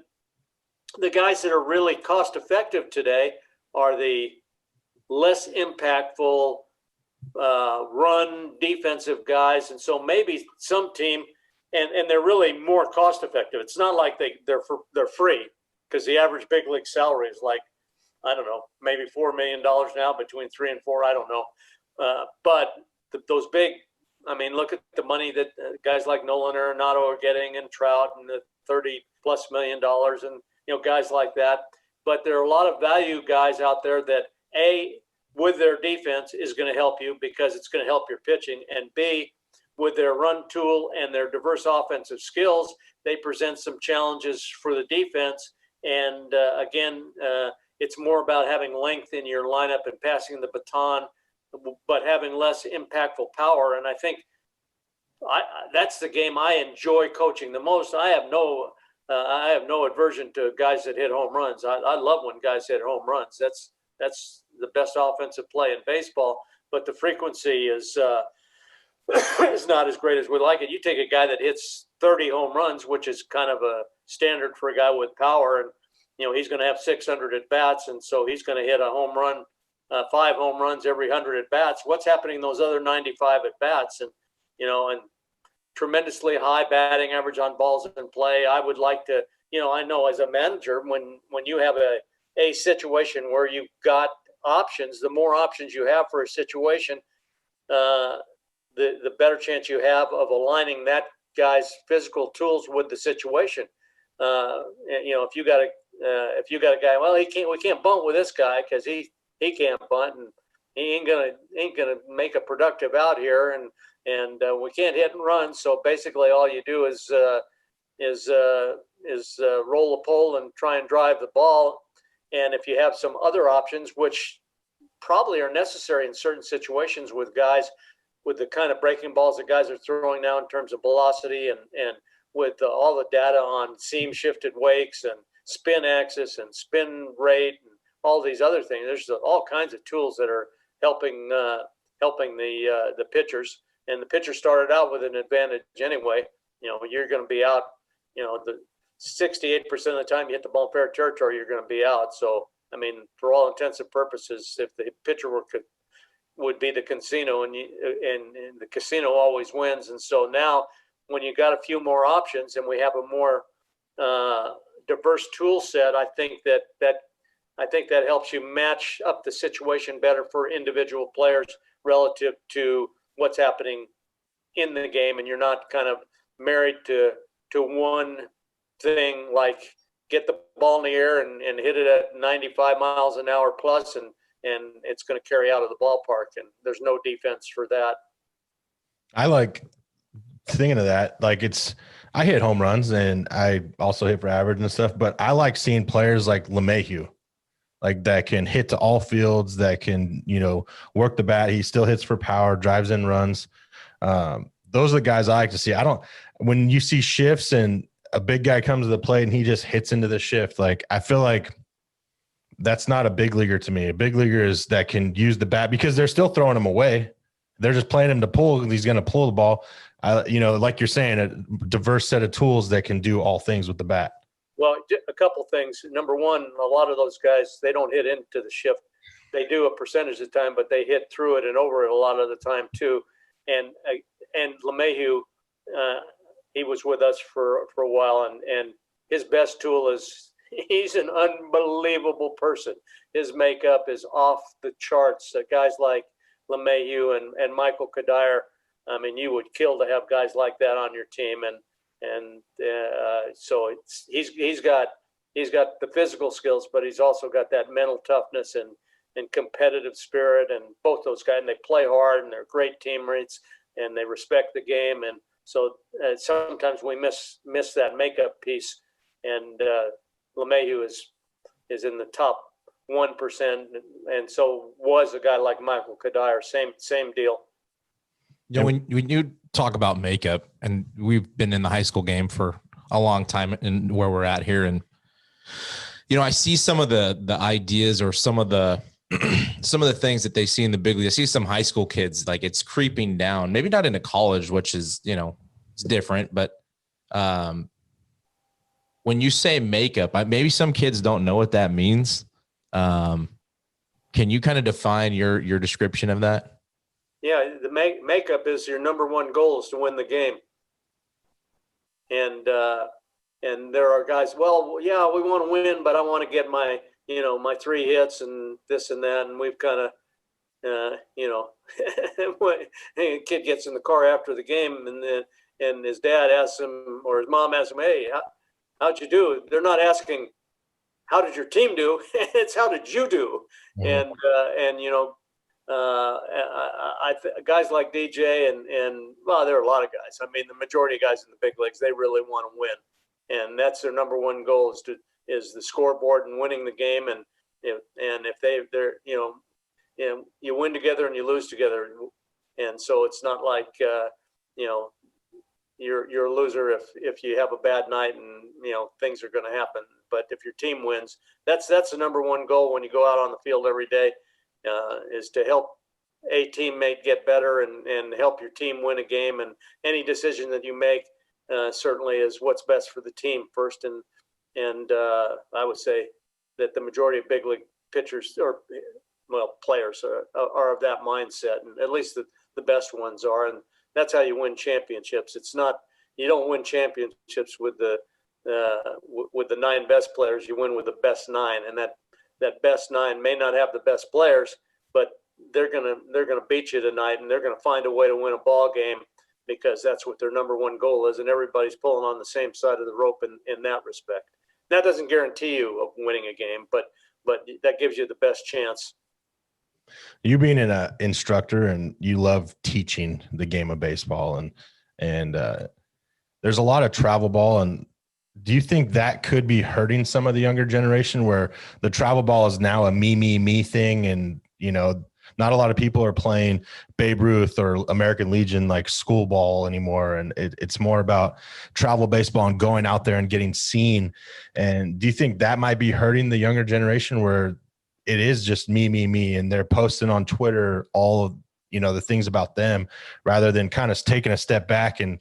the guys that are really cost effective today are the less impactful run defensive guys. And so maybe some team, and they're really more cost effective. It's not like they're free, because the average big league salary is like, I don't know, maybe $4 million now, between 3 and 4, I don't know. But those big, I mean, look at the money that guys like Nolan Arenado are getting, and Trout, and the $30+ million, and guys like that. But there are a lot of value guys out there that with their defense is going to help you because it's going to help your pitching, and B, with their run tool and their diverse offensive skills, they present some challenges for the defense. And again, it's more about having length in your lineup and passing the baton, but having less impactful power. And I think that's the game I enjoy coaching the most. I have no aversion to guys that hit home runs. I love when guys hit home runs. That's the best offensive play in baseball. But the frequency is not as great as we like it. You take a guy that hits 30 home runs, which is kind of a standard for a guy with power, and he's going to have 600 at bats, and so he's going to hit a home run, 5 home runs every 100 at bats. What's happening in those other 95 at bats? And and tremendously high batting average on balls in play. I would like to, I know as a manager, when you have a situation where you've got options, the more options you have for a situation, the better chance you have of aligning that guy's physical tools with the situation. If you got a guy, well, we can't bunt with this guy because he can't bunt, and he ain't gonna make a productive out here, and we can't hit and run. So basically, all you do is roll a pole and try and drive the ball. And if you have some other options, which probably are necessary in certain situations with guys with the kind of breaking balls that guys are throwing now in terms of velocity, and with all the data on seam shifted wakes and spin axis and spin rate and all these other things, there's all kinds of tools that are helping the pitchers. And the pitcher started out with an advantage anyway. You're going to be out. The 68% of the time you hit the ball in fair territory, you're going to be out. So I mean, for all intents and purposes, if the pitcher would be the casino, and the casino always wins. And so now, when you got a few more options and we have a more diverse tool set, I think that helps you match up the situation better for individual players relative to what's happening in the game, and you're not kind of married to one thing, like get the ball in the air and hit it at 95 miles an hour plus, and it's going to carry out of the ballpark, and there's no defense for that. I like thinking of that. Like I hit home runs, and I also hit for average and stuff, but I like seeing players like LeMahieu, like that can hit to all fields, that can, work the bat. He still hits for power, drives in runs. Those are the guys I like to see. When you see shifts and a big guy comes to the plate and he just hits into the shift, like I feel like that's not a big leaguer to me. A big leaguer is that can use the bat, because they're still throwing him away. They're just playing him to pull. He's going to pull the ball. Like you're saying, a diverse set of tools that can do all things with the bat. Well, a couple things. Number one, a lot of those guys, they don't hit into the shift. They do a percentage of the time, but they hit through it and over it a lot of the time too. and LeMahieu, he was with us for a while, and his best tool is he's an unbelievable person. His makeup is off the charts. Guys like LeMahieu and Michael Kadire, I mean, you would kill to have guys like that on your team, and so he's got the physical skills, but he's also got that mental toughness and competitive spirit, and both those guys, and they play hard, and they're great teammates, and they respect the game, and so sometimes we miss that makeup piece, and LeMahieu is in the top 1%, and so was a guy like Michael Kadire, same deal. You know, when you talk about makeup, and we've been in the high school game for a long time, and where we're at here, and you know, I see some of the ideas or some of the things that they see in the big league. I see some high school kids, like it's creeping down, maybe not into college, which is, you know, it's different, but when you say makeup, maybe some kids don't know what that means. Can you kind of define your description of that? Yeah, the makeup is your number one goal is to win the game. And there are guys, well, yeah, we want to win, but I want to get my 3 hits and this and that. And we've kind of, a kid gets in the car after the game, and his dad asks him, or his mom asks him, hey, how'd you do? They're not asking, how did your team do? It's how did you do? Mm-hmm. Guys like DJ and well, there are a lot of guys. I mean, the majority of guys in the big leagues, they really want to win, and that's their number one goal is the scoreboard and winning the game. And if they're you win together and you lose together, and so it's not like you're a loser if you have a bad night and things are going to happen. But if your team wins, that's the number one goal when you go out on the field every day. Is to help a teammate get better and help your team win a game. And any decision that you make certainly is what's best for the team first. And I would say that the majority of big league pitchers players are of that mindset, and at least the best ones are. And that's how you win championships. It's not, you don't win championships with the 9 best players. You win with the best 9, and that best 9 may not have the best players, but they're gonna beat you tonight, and they're gonna find a way to win a ball game because that's what their number one goal is, and everybody's pulling on the same side of the rope in that respect. That doesn't guarantee you of winning a game, but that gives you the best chance. You being an instructor and you love teaching the game of baseball, and there's a lot of travel ball, and do you think that could be hurting some of the younger generation where the travel ball is now a me thing, and not a lot of people are playing Babe Ruth or American Legion like school ball anymore, and it's more about travel baseball and going out there and getting seen? And do you think that might be hurting the younger generation where it is just me, and they're posting on Twitter all of the things about them rather than kind of taking a step back and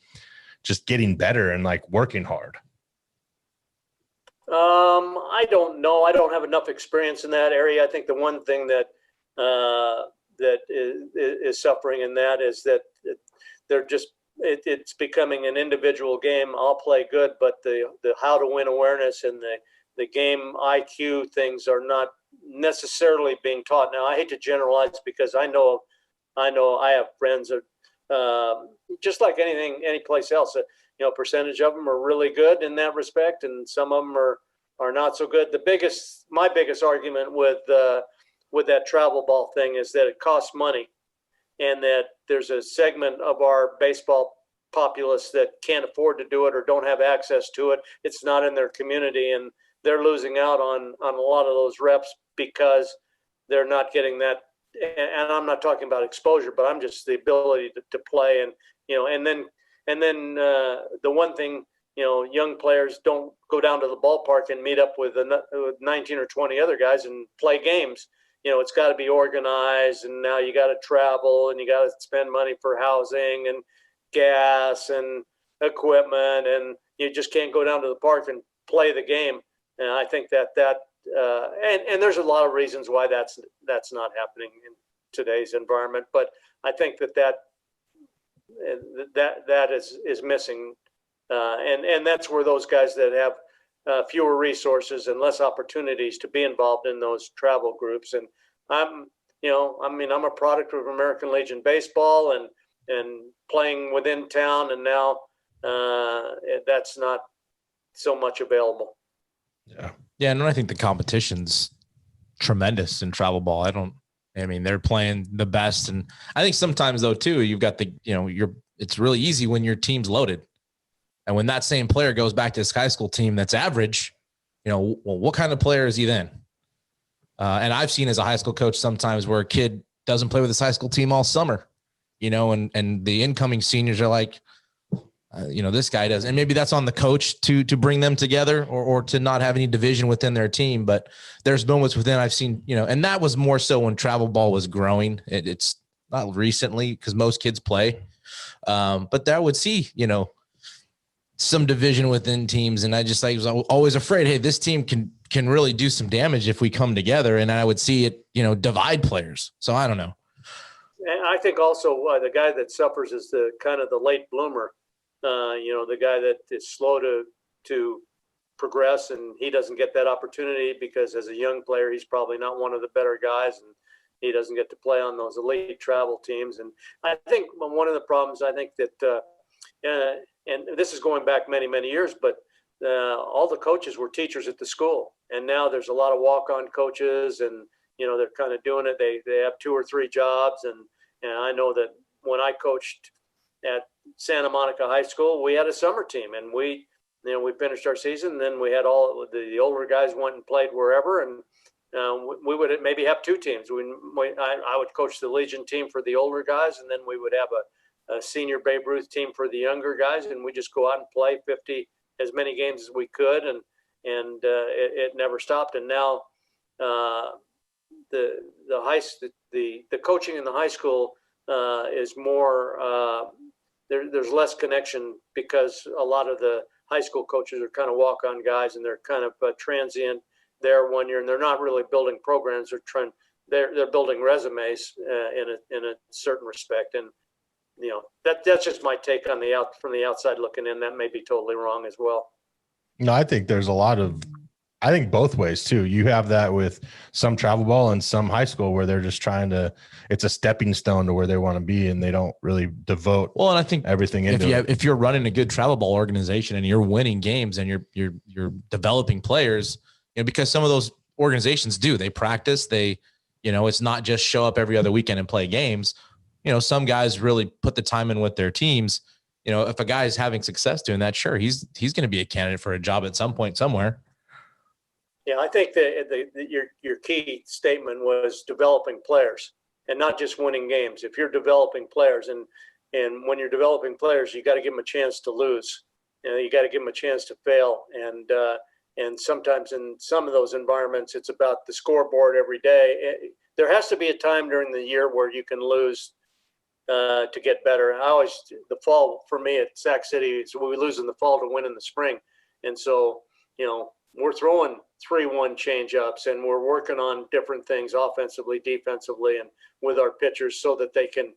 just getting better and like working hard? I don't know. I don't have enough experience in that area. I think the one thing that is suffering in that is that they're just it's becoming an individual game. I'll play good, but the how to win awareness and the game IQ things are not necessarily being taught. Now, I hate to generalize because I know I have friends that just like any place else. A percentage of them are really good in that respect, and some of them are not so good. My biggest argument with that travel ball thing is that it costs money, and that there's a segment of our baseball populace that can't afford to do it or don't have access to it. It's not in their community, and they're losing out on a lot of those reps because they're not getting that. And I'm not talking about exposure, but I'm just the ability to play, and then the one thing, young players don't go down to the ballpark and meet up with 19 or 20 other guys and play games. It's got to be organized, and now you got to travel, and you got to spend money for housing and gas and equipment, and you just can't go down to the park and play the game. And I think that and there's a lot of reasons why that's not happening in today's environment, but I think that that is missing, and that's where those guys that have fewer resources and less opportunities to be involved in those travel groups. And I'm a product of American Legion baseball and playing within town, and now that's not so much available. Yeah, and I think the competition's tremendous in travel ball. They're playing the best, and I think sometimes though too, you've got it's really easy when your team's loaded, and when that same player goes back to his high school team that's average, well, what kind of player is he then? And I've seen as a high school coach sometimes where a kid doesn't play with his high school team all summer, and the incoming seniors are like, this guy does. And maybe that's on the coach to bring them together or to not have any division within their team. But there's moments within I've seen, and that was more so when travel ball was growing. It's not recently because most kids play. But I would see, some division within teams. And I was always afraid, hey, this team can really do some damage if we come together. And I would see it, divide players. So I don't know. And I think also the guy that suffers is the kind of the late bloomer. The guy that is slow to progress, and he doesn't get that opportunity because as a young player, he's probably not one of the better guys, and he doesn't get to play on those elite travel teams. And I think one of the problems, I think that, and this is going back many, many years, but all the coaches were teachers at the school. And now there's a lot of walk-on coaches, and, they're kind of doing it. They have 2 or 3 jobs. And I know that when I coached at Santa Monica High School, we had a summer team, and we finished our season. And then we had all the older guys went and played wherever, and we would maybe have 2 teams. I would coach the Legion team for the older guys, and then we would have a senior Babe Ruth team for the younger guys, and we just go out and play as many games as we could, and it never stopped. And now the coaching in the high school is more. There's less connection because a lot of the high school coaches are kind of walk-on guys, and they're kind of transient there 1 year, and they're not really building programs. They're building resumes in a certain respect, and that's just my take on from the outside looking in. That may be totally wrong as well. No, I think there's I think both ways too. You have that with some travel ball and some high school where they're just it's a stepping stone to where they want to be, and they don't really devote. Well, and I think everything into it. If you're running a good travel ball organization and you're winning games and you're developing players, because some of those organizations they practice, it's not just show up every other weekend and play games. Some guys really put the time in with their teams. If a guy is having success doing that, sure, he's going to be a candidate for a job at some point somewhere. Yeah, I think that your key statement was developing players and not just winning games. If you're developing players, and when you're developing players, you got to give them a chance to lose. You got to give them a chance to fail. And sometimes in some of those environments, it's about the scoreboard every day. There has to be a time during the year where you can lose to get better. The fall for me at Sac City, so we lose in the fall to win in the spring. And so, we're throwing 3-1 change-ups, and we're working on different things offensively, defensively, and with our pitchers so that they can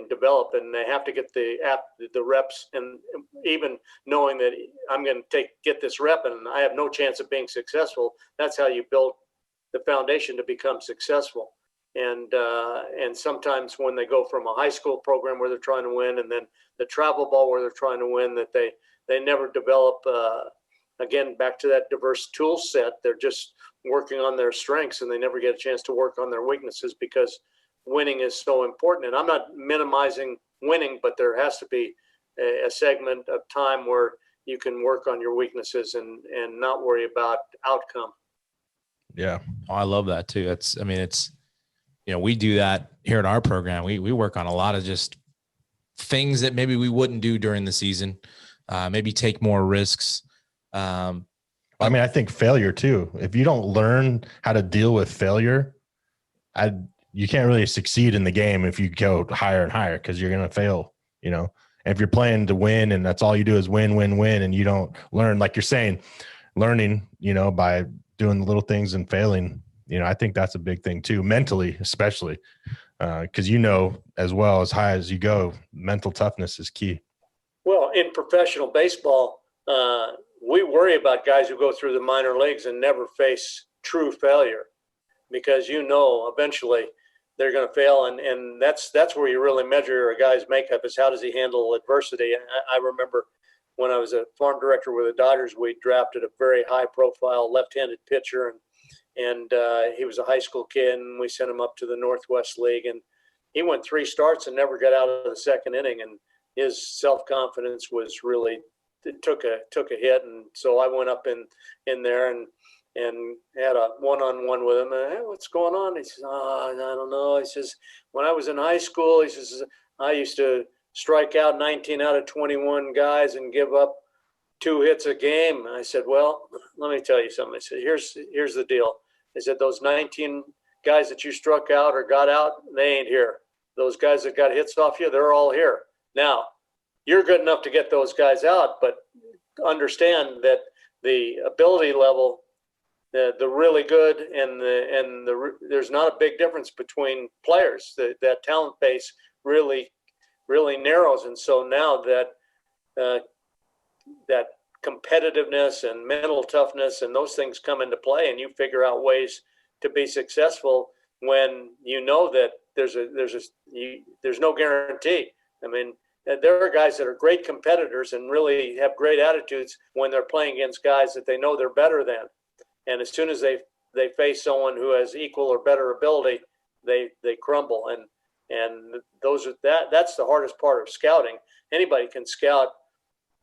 develop, and they have to get the reps. And even knowing that I'm going to get this rep and I have no chance of being successful, that's how you build the foundation to become successful. And sometimes when they go from a high school program where they're trying to win, and then the travel ball where they're trying to win, that they never develop. Again, back to that diverse tool set, they're just working on their strengths, and they never get a chance to work on their weaknesses because winning is so important. And I'm not minimizing winning, but there has to be a segment of time where you can work on your weaknesses and not worry about outcome. Yeah. Oh, I love that too. We do that here at our program. We work on a lot of just things that maybe we wouldn't do during the season, maybe take more risks. I think failure too. If you don't learn how to deal with failure, you can't really succeed in the game if you go higher and higher, because you're going to fail, And if you're playing to win and that's all you do is win, and you don't learn, like you're saying, learning, by doing the little things and failing, I think that's a big thing too, mentally, especially because, as well, as high as you go, mental toughness is key. Well, in professional baseball, we worry about guys who go through the minor leagues and never face true failure, because eventually they're going to fail, and that's where you really measure a guy's makeup, is how does he handle adversity. I remember when I was a farm director with the Dodgers, we drafted a very high-profile left-handed pitcher, and he was a high school kid, and we sent him up to the Northwest League, and he went 3 starts and never got out of the second inning, and his self-confidence was really took a hit. And so I went up in there and had a one-on-one with him. And, hey, what's going on? He says, I don't know. He says, when I was in high school, he says, I used to strike out 19 out of 21 guys and give up 2 hits a game. And I said, well, let me tell you something. I said, here's the deal. I said, those 19 guys that you struck out or got out, they ain't here. Those guys that got hits off you, they're all here. Now, you're good enough to get those guys out, but understand that the ability level, the really good and there's not a big difference between players. That talent base really narrows, and so now that competitiveness and mental toughness and those things come into play, and you figure out ways to be successful when you know that there's no guarantee. I mean, there are guys that are great competitors and really have great attitudes when they're playing against guys that they know they're better than. And as soon as they face someone who has equal or better ability, they crumble. And that's the hardest part of scouting. Anybody can scout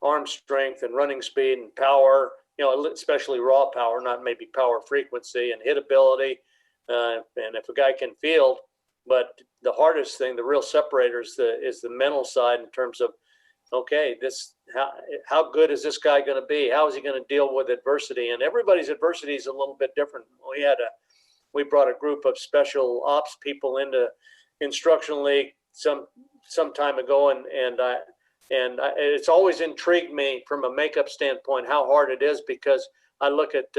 arm strength and running speed and power, especially raw power, not maybe power frequency and hit ability. And if a guy can field, but the hardest thing, the real separator is the mental side in terms of, okay, how good is this guy going to be? How is he going to deal with adversity? And everybody's adversity is a little bit different. We brought a group of special ops people into instructional league some time ago, and it's always intrigued me from a makeup standpoint how hard it is, because I look at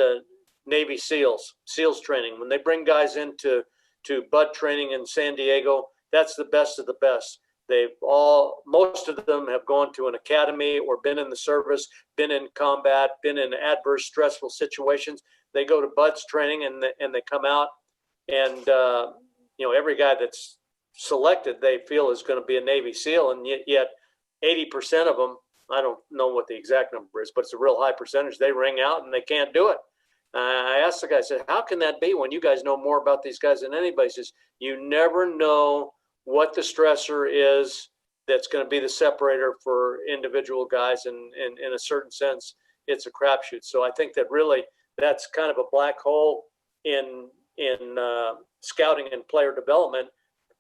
Navy SEALs training. When they bring guys into bud training in San Diego, that's the best of the best. Most of them have gone to an academy or been in the service, been in combat, been in adverse, stressful situations. They go to buds training and they come out, and every guy that's selected they feel is going to be a Navy SEAL, and yet 80% of them, I don't know what the exact number is, but it's a real high percentage, they ring out and they can't do it. I asked the guy, I said, how can that be when you guys know more about these guys than anybody? He says, you never know what the stressor is that's going to be the separator for individual guys. And in a certain sense, it's a crapshoot. So I think that really that's kind of a black hole in scouting and player development,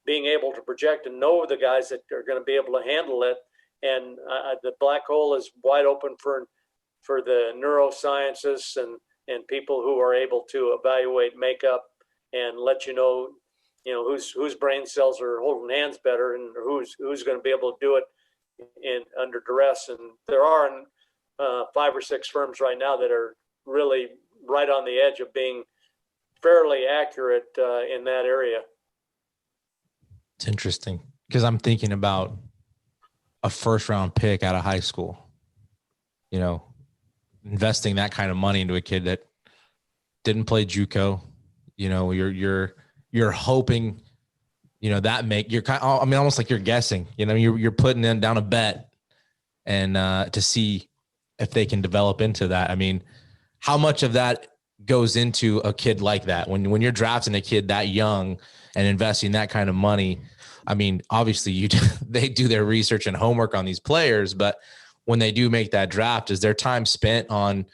being able to project and know the guys that are going to be able to handle it. And the black hole is wide open for the neuroscientists and people who are able to evaluate makeup and let you know whose brain cells are holding hands better and who's going to be able to do it under duress. And there are 5 or 6 firms right now that are really right on the edge of being fairly accurate in that area. It's interesting because I'm thinking about a first-round pick out of high school, investing that kind of money into a kid that didn't play JUCO. You're hoping, you're kind of, almost like you're guessing, you're putting down a bet and to see if they can develop into that. I mean, how much of that goes into a kid like that when you're drafting a kid that young and investing that kind of money? I mean, obviously they do their research and homework on these players, but when they do make that draft, is there time spent on,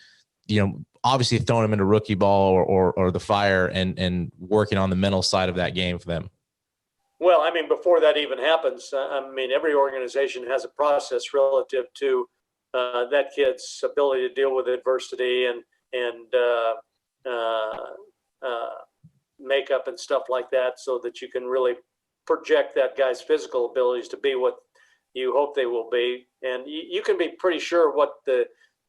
obviously throwing them into rookie ball or the fire and working on the mental side of that game for them? Well, I mean, before that even happens, every organization has a process relative to that kid's ability to deal with adversity and makeup and stuff like that, so that you can really project that guy's physical abilities to be what you hope they will be. And you can be pretty sure what the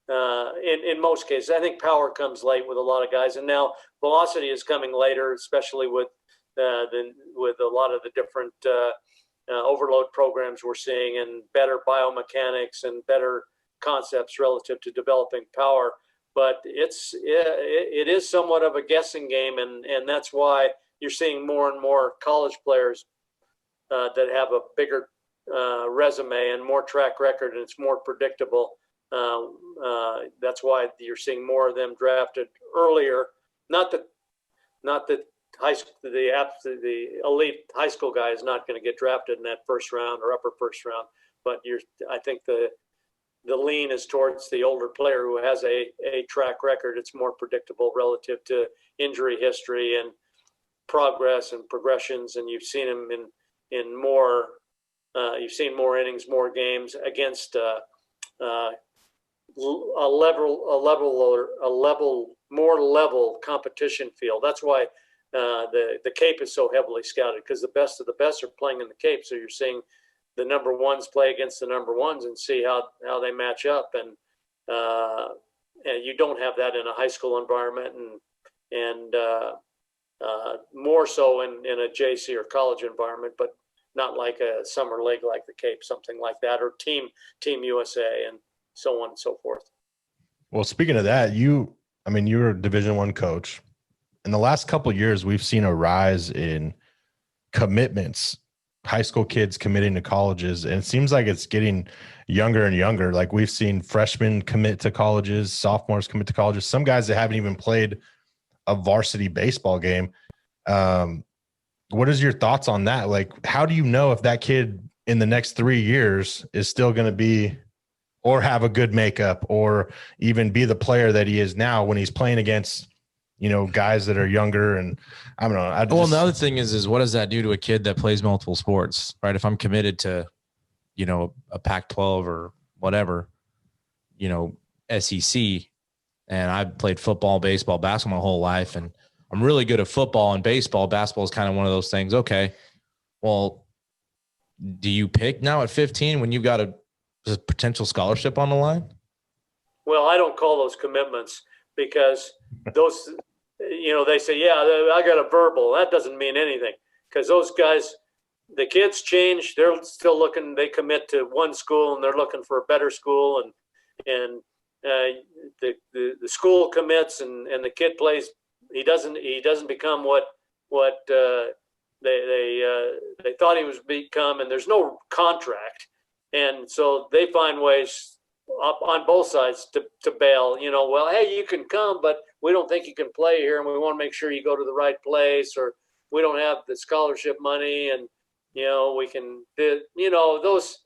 in most cases. I think power comes late with a lot of guys, and now velocity is coming later, especially with a lot of the different overload programs we're seeing, and better biomechanics and better concepts relative to developing power. But it is somewhat of a guessing game, and that's why you're seeing more and more college players that have a bigger resume and more track record, and it's more predictable. That's why you're seeing more of them drafted earlier. Not that the elite high school guy is not going to get drafted in that first round or upper first round, but I think the lean is towards the older player who has a track record. It's more predictable relative to injury history and progress and progressions, and you've seen him in more. You've seen more innings, more games against a more level competition field. That's why the Cape is so heavily scouted, because the best of the best are playing in the Cape. So you're seeing the number ones play against the number ones and see how they match up. And you don't have that in a high school environment, and more so in a JC or college environment, but not like a summer league like the Cape, something like that, or Team USA, and so on and so forth. Well, speaking of that, you're a Division I coach. In the last couple of years, we've seen a rise in commitments, high school kids committing to colleges, and it seems like it's getting younger and younger. Like, we've seen freshmen commit to colleges, sophomores commit to colleges, some guys that haven't even played a varsity baseball game. What is your thoughts on that? Like, how do you know if that kid in the next 3 years is still going to be, or have a good makeup, or even be the player that he is now when he's playing against, guys that are younger? And I don't know. Well, the other thing is what does that do to a kid that plays multiple sports, right? If I'm committed to, a Pac-12 or whatever, SEC, and I've played football, baseball, basketball my whole life, and I'm really good at football and baseball. Basketball is kind of one of those things. Okay, well, do you pick now at 15 when you've got a potential scholarship on the line? Well, I don't call those commitments, because those, they say, yeah, I got a verbal. That doesn't mean anything, because those guys, the kids change. They're still looking. They commit to one school and they're looking for a better school, and the school commits, and the kid plays. He doesn't become what they thought he was become, and there's no contract, and so they find ways up on both sides to bail. Well, hey, you can come, but we don't think you can play here, and we want to make sure you go to the right place, or we don't have the scholarship money, and we can those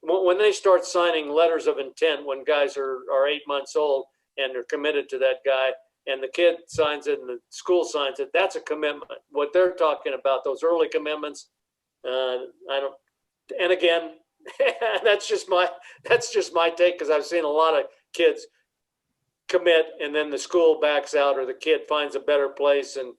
when they start signing letters of intent when guys are 8 months old and they're committed to that guy, and the kid signs it and the school signs it, that's a commitment. What they're talking about, those early commitments, I don't. And again, that's just my take, because I've seen a lot of kids commit and then the school backs out, or the kid finds a better place and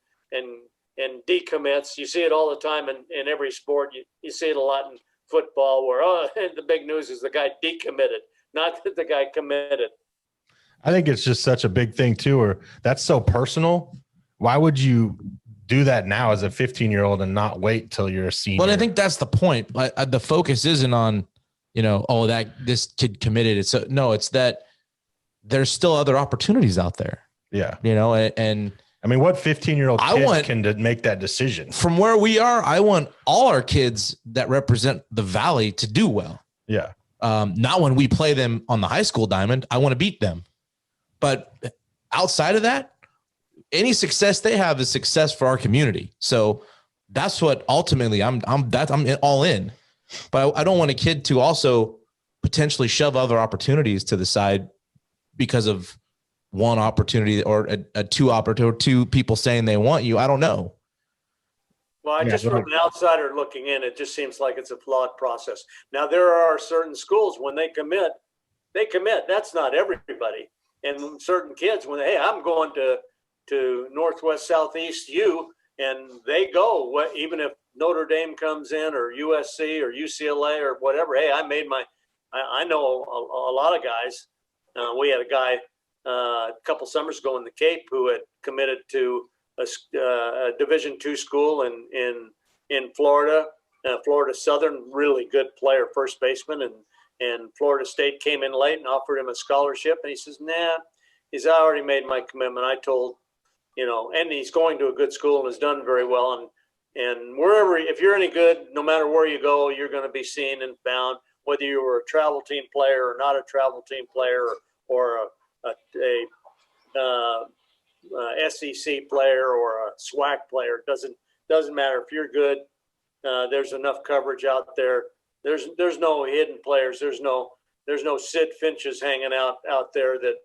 decommits. You see it all the time in every sport. You see it a lot in football, where the big news is the guy decommitted, not that the guy committed. I think it's just such a big thing too, or that's so personal. Why would you do that now as a 15-year-old and not wait till you're a senior? Well, I think that's the point. The focus isn't on, that this kid committed. It's that there's still other opportunities out there. Yeah. And I mean, what 15-year-old kid can make that decision? From where we are, I want all our kids that represent the Valley to do well. Yeah. Not when we play them on the high school diamond. I want to beat them. But outside of that, any success they have is success for our community. So that's what ultimately I'm all in. But I don't want a kid to also potentially shove other opportunities to the side because of one opportunity or two people saying they want you. I don't know. Well, just from an outsider looking in, it just seems like it's a flawed process. Now, there are certain schools when they commit. That's not everybody. And certain kids, when I'm going to Northwest Southeast U, and they go, even if Notre Dame comes in, or USC or UCLA or whatever. Hey, I know a lot of guys We had a guy a couple summers ago in the Cape who had committed to a Division II school in Florida, Florida Southern, really good player, first baseman, and Florida State came in late and offered him a scholarship, and he says, "Nah," I already made my commitment. I told, and he's going to a good school and has done very well, and wherever, if you're any good, no matter where you go, you're going to be seen and found, whether you were a travel team player or not a travel team player, or a SEC player or a SWAC player. Doesn't matter if you're good. There's enough coverage out there. There's no hidden players. There's no Sid Finches hanging out there that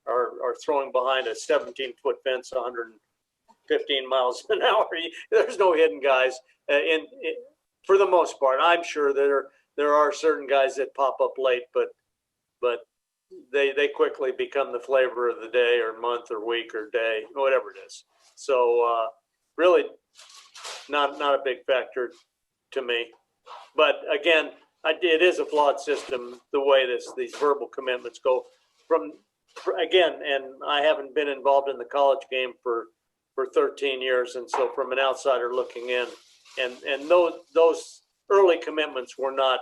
are throwing behind a 17-foot fence 115 miles an hour. There's no hidden guys. For the most part, I'm sure there are certain guys that pop up late, but they quickly become the flavor of the day or month or week or day, whatever it is. So really not a big factor to me. But again, it is a flawed system, the way these verbal commitments go again, and I haven't been involved in the college game for 13 years. And so from an outsider looking in, and those early commitments were not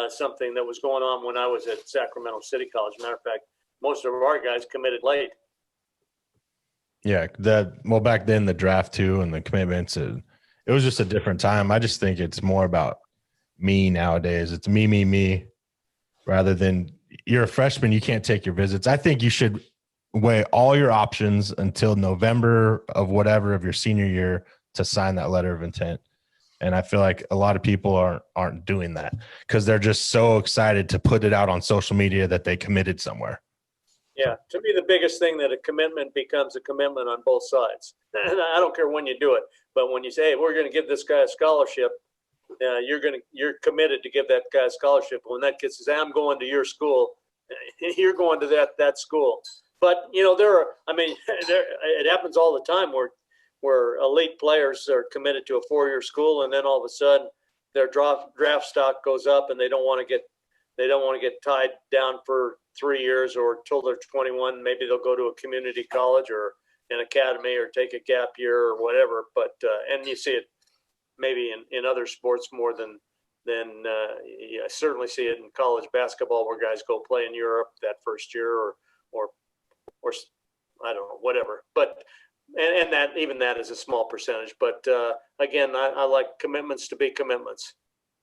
something that was going on when I was at Sacramento City College. Matter of fact, most of our guys committed late. Yeah, back then the draft too and the commitments, it was just a different time. I just think it's more about me nowadays. It's me, rather than you're a freshman, you can't take your visits. I think you should weigh all your options until November of whatever of your senior year to sign that letter of intent. And I feel like a lot of people aren't doing that because they're just so excited to put it out on social media that they committed somewhere. Yeah, to me, the biggest thing that a commitment becomes a commitment on both sides. And I don't care when you do it, but when you say, "Hey, we're going to give this guy a scholarship," you're committed to give that guy a scholarship. When that kid says, "I'm going to your school," you're going to that school. But it happens all the time where elite players are committed to a 4-year school, and then all of a sudden their draft stock goes up, and they don't want to get tied down for 3 years or till they're 21. Maybe they'll go to a community college or an academy or take a gap year or whatever. But and you see it maybe in other sports more than I certainly see it in college basketball, where guys go play in Europe that first year or I don't know, whatever. But and that even that is a small percentage. But again, I like commitments to be commitments.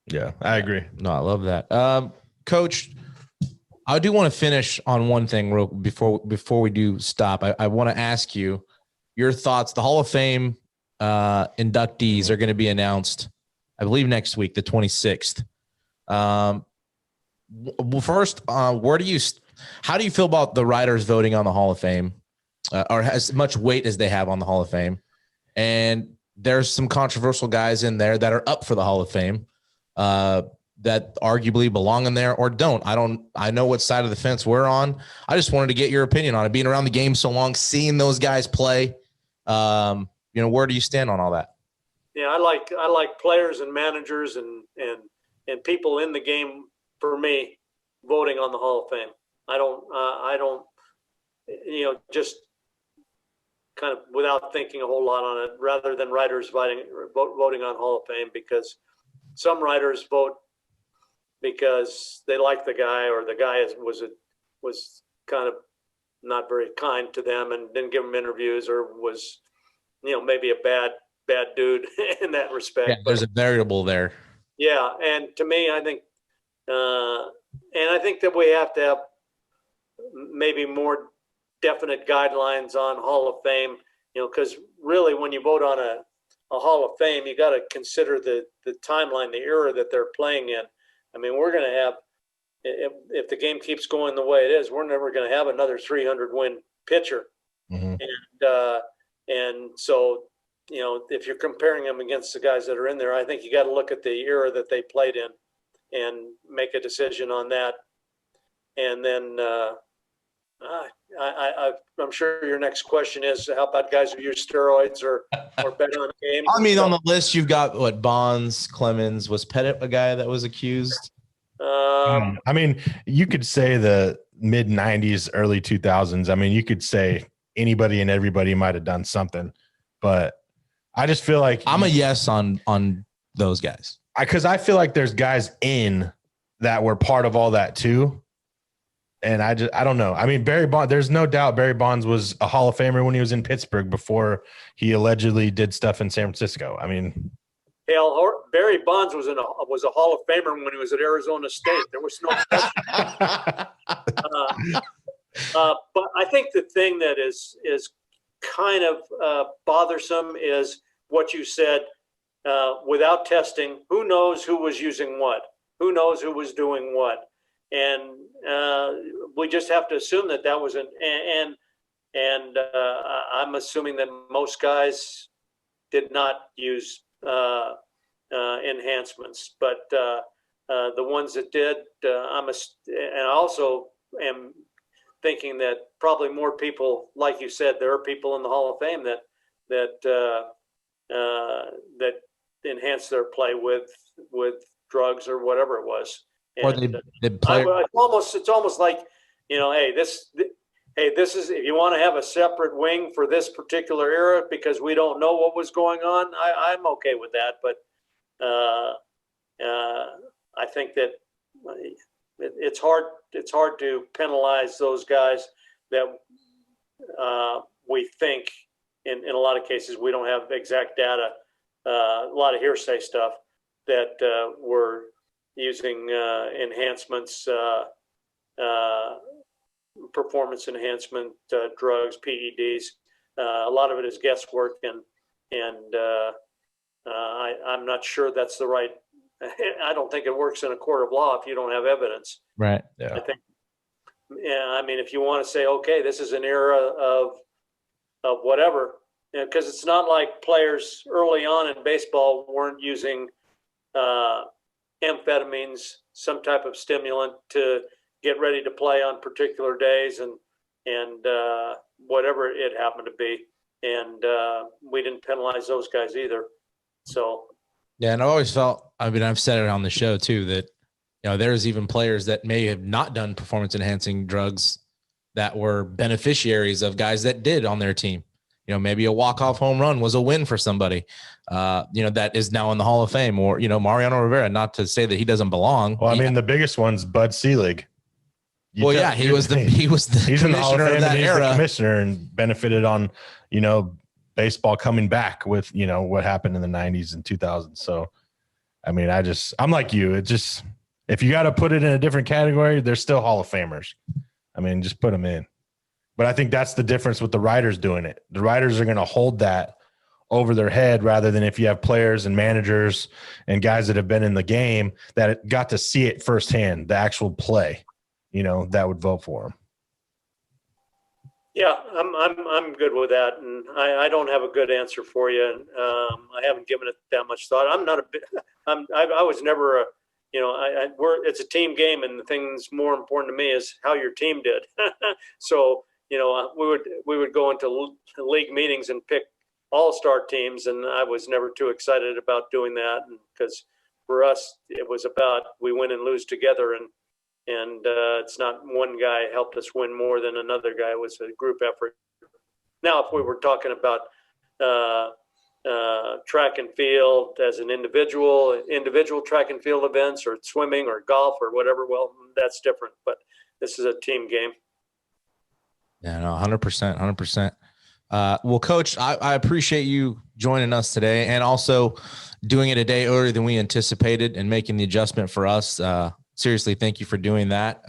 Yeah, I agree. No, I love that. Coach, I do want to finish on one thing before we do stop. I want to ask you your thoughts. The Hall of Fame inductees are going to be announced, I believe, next week, the 26th. Well, first, how do you feel about the writers voting on the Hall of Fame, or as much weight as they have on the Hall of Fame? And there's some controversial guys in there that are up for the Hall of Fame that arguably belong in there or don't. I know what side of the fence we're on. I just wanted to get your opinion on it. Being around the game so long, seeing those guys play, where do you stand on all that? Yeah, I like players and managers and people in the game, for me, voting on the Hall of Fame. I don't, just kind of without thinking a whole lot on it, rather than writers voting on Hall of Fame, because some writers vote because they like the guy, or the guy was kind of not very kind to them and didn't give them interviews, or was, maybe a bad dude in that respect. Yeah, there's a variable there. Yeah, and to me, I think, that we have to have maybe more definite guidelines on Hall of Fame, because really, when you vote on a Hall of Fame, you got to consider the timeline, the era that they're playing in. I mean, we're going to have, if the game keeps going the way it is, we're never going to have another 300 win pitcher. Mm-hmm. And so, if you're comparing them against the guys that are in there, I think you got to look at the era that they played in and make a decision on that. And then I'm sure your next question is, how about guys who use steroids or bet on games? I mean, on the list, you've got Bonds, Clemens. Was Pettit a guy that was accused? I mean, you could say the mid 90s, early 2000s. I mean, you could say anybody and everybody might have done something, but I just feel like I'm a yes on those guys. Because I feel like there's guys in that were part of all that too. And I don't know. I mean, Barry Bonds, there's no doubt Barry Bonds was a Hall of Famer when he was in Pittsburgh before he allegedly did stuff in San Francisco. I mean, hell, Barry Bonds was a Hall of Famer when he was at Arizona State. There was no question. But I think the thing that is kind of bothersome is what you said. Without testing, who knows who was using what? Who knows who was doing what? And we just have to assume that was I'm assuming that most guys did not use enhancements, but the ones that did, and I also am thinking that probably more people, like you said, there are people in the Hall of Fame that enhance their play with drugs or whatever it was. Or And, they play. it's almost like, hey, this is, if you want to have a separate wing for this particular era because we don't know what was going on, I'm okay with that. But I think that it's hard to penalize those guys that we think in a lot of cases we don't have exact data, a lot of hearsay stuff that were using enhancements, performance enhancement drugs, PEDs. A lot of it is guesswork, and I'm not sure that's the right. I don't think it works in a court of law if you don't have evidence. Right. yeah. I think. Yeah, I mean, if you want to say, okay, this is an era of whatever, because it's not like players early on in baseball weren't using amphetamines, some type of stimulant to get ready to play on particular days and whatever it happened to be. And we didn't penalize those guys either. So. Yeah. And I always felt, I mean, I've said it on the show too, that, there's even players that may have not done performance enhancing drugs that were beneficiaries of guys that did on their team. Maybe a walk-off home run was a win for somebody, that is now in the Hall of Fame, or, Mariano Rivera, not to say that he doesn't belong. Well, I mean, the biggest one's Bud Selig. He was the he's in the Hall of commissioner Fame of that and he's era. the commissioner and benefited on, baseball coming back with, what happened in the 90s and 2000s. So, I mean, I'm like you. It just, if you got to put it in a different category, they're still Hall of Famers. I mean, just put them in. But I think that's the difference with the writers doing it. The writers are going to hold that over their head rather than if you have players and managers and guys that have been in the game that got to see it firsthand, the actual play, that would vote for them. Yeah, I'm good with that, and I don't have a good answer for you. I haven't given it that much thought. I was never it's a team game, and the thing that's more important to me is how your team did. So. We would go into league meetings and pick all-star teams, and I was never too excited about doing that because for us it was about we win and lose together, and it's not one guy helped us win more than another guy. It was a group effort. Now, if we were talking about track and field as an individual track and field events, or swimming or golf or whatever, well, that's different. But this is a team game. Yeah, no, 100%. Well, Coach, I appreciate you joining us today and also doing it a day earlier than we anticipated and making the adjustment for us. Seriously, thank you for doing that.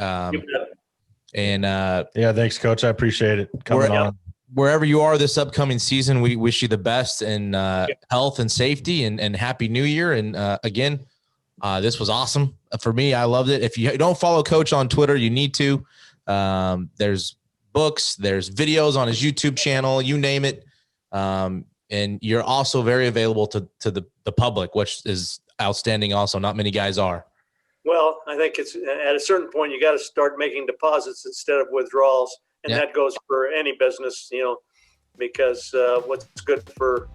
Thanks, Coach. I appreciate it coming on. Wherever you are this upcoming season, we wish you the best in health and safety and Happy New Year. And again, this was awesome for me. I loved it. If you don't follow Coach on Twitter, you need to. There's books, there's videos on his YouTube channel, you name it. And you're also very available to the public, which is outstanding. Also, not many guys are. Well, I think it's at a certain point, you got to start making deposits instead of withdrawals. And that goes for any business, because what's good for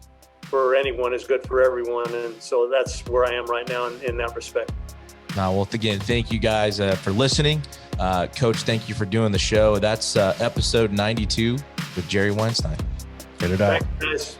anyone is good for everyone. And so that's where I am right now in that respect. Well, again, thank you guys for listening. Coach, thank you for doing the show. That's episode 92 with Jerry Weinstein. Hit it out. Thanks, guys.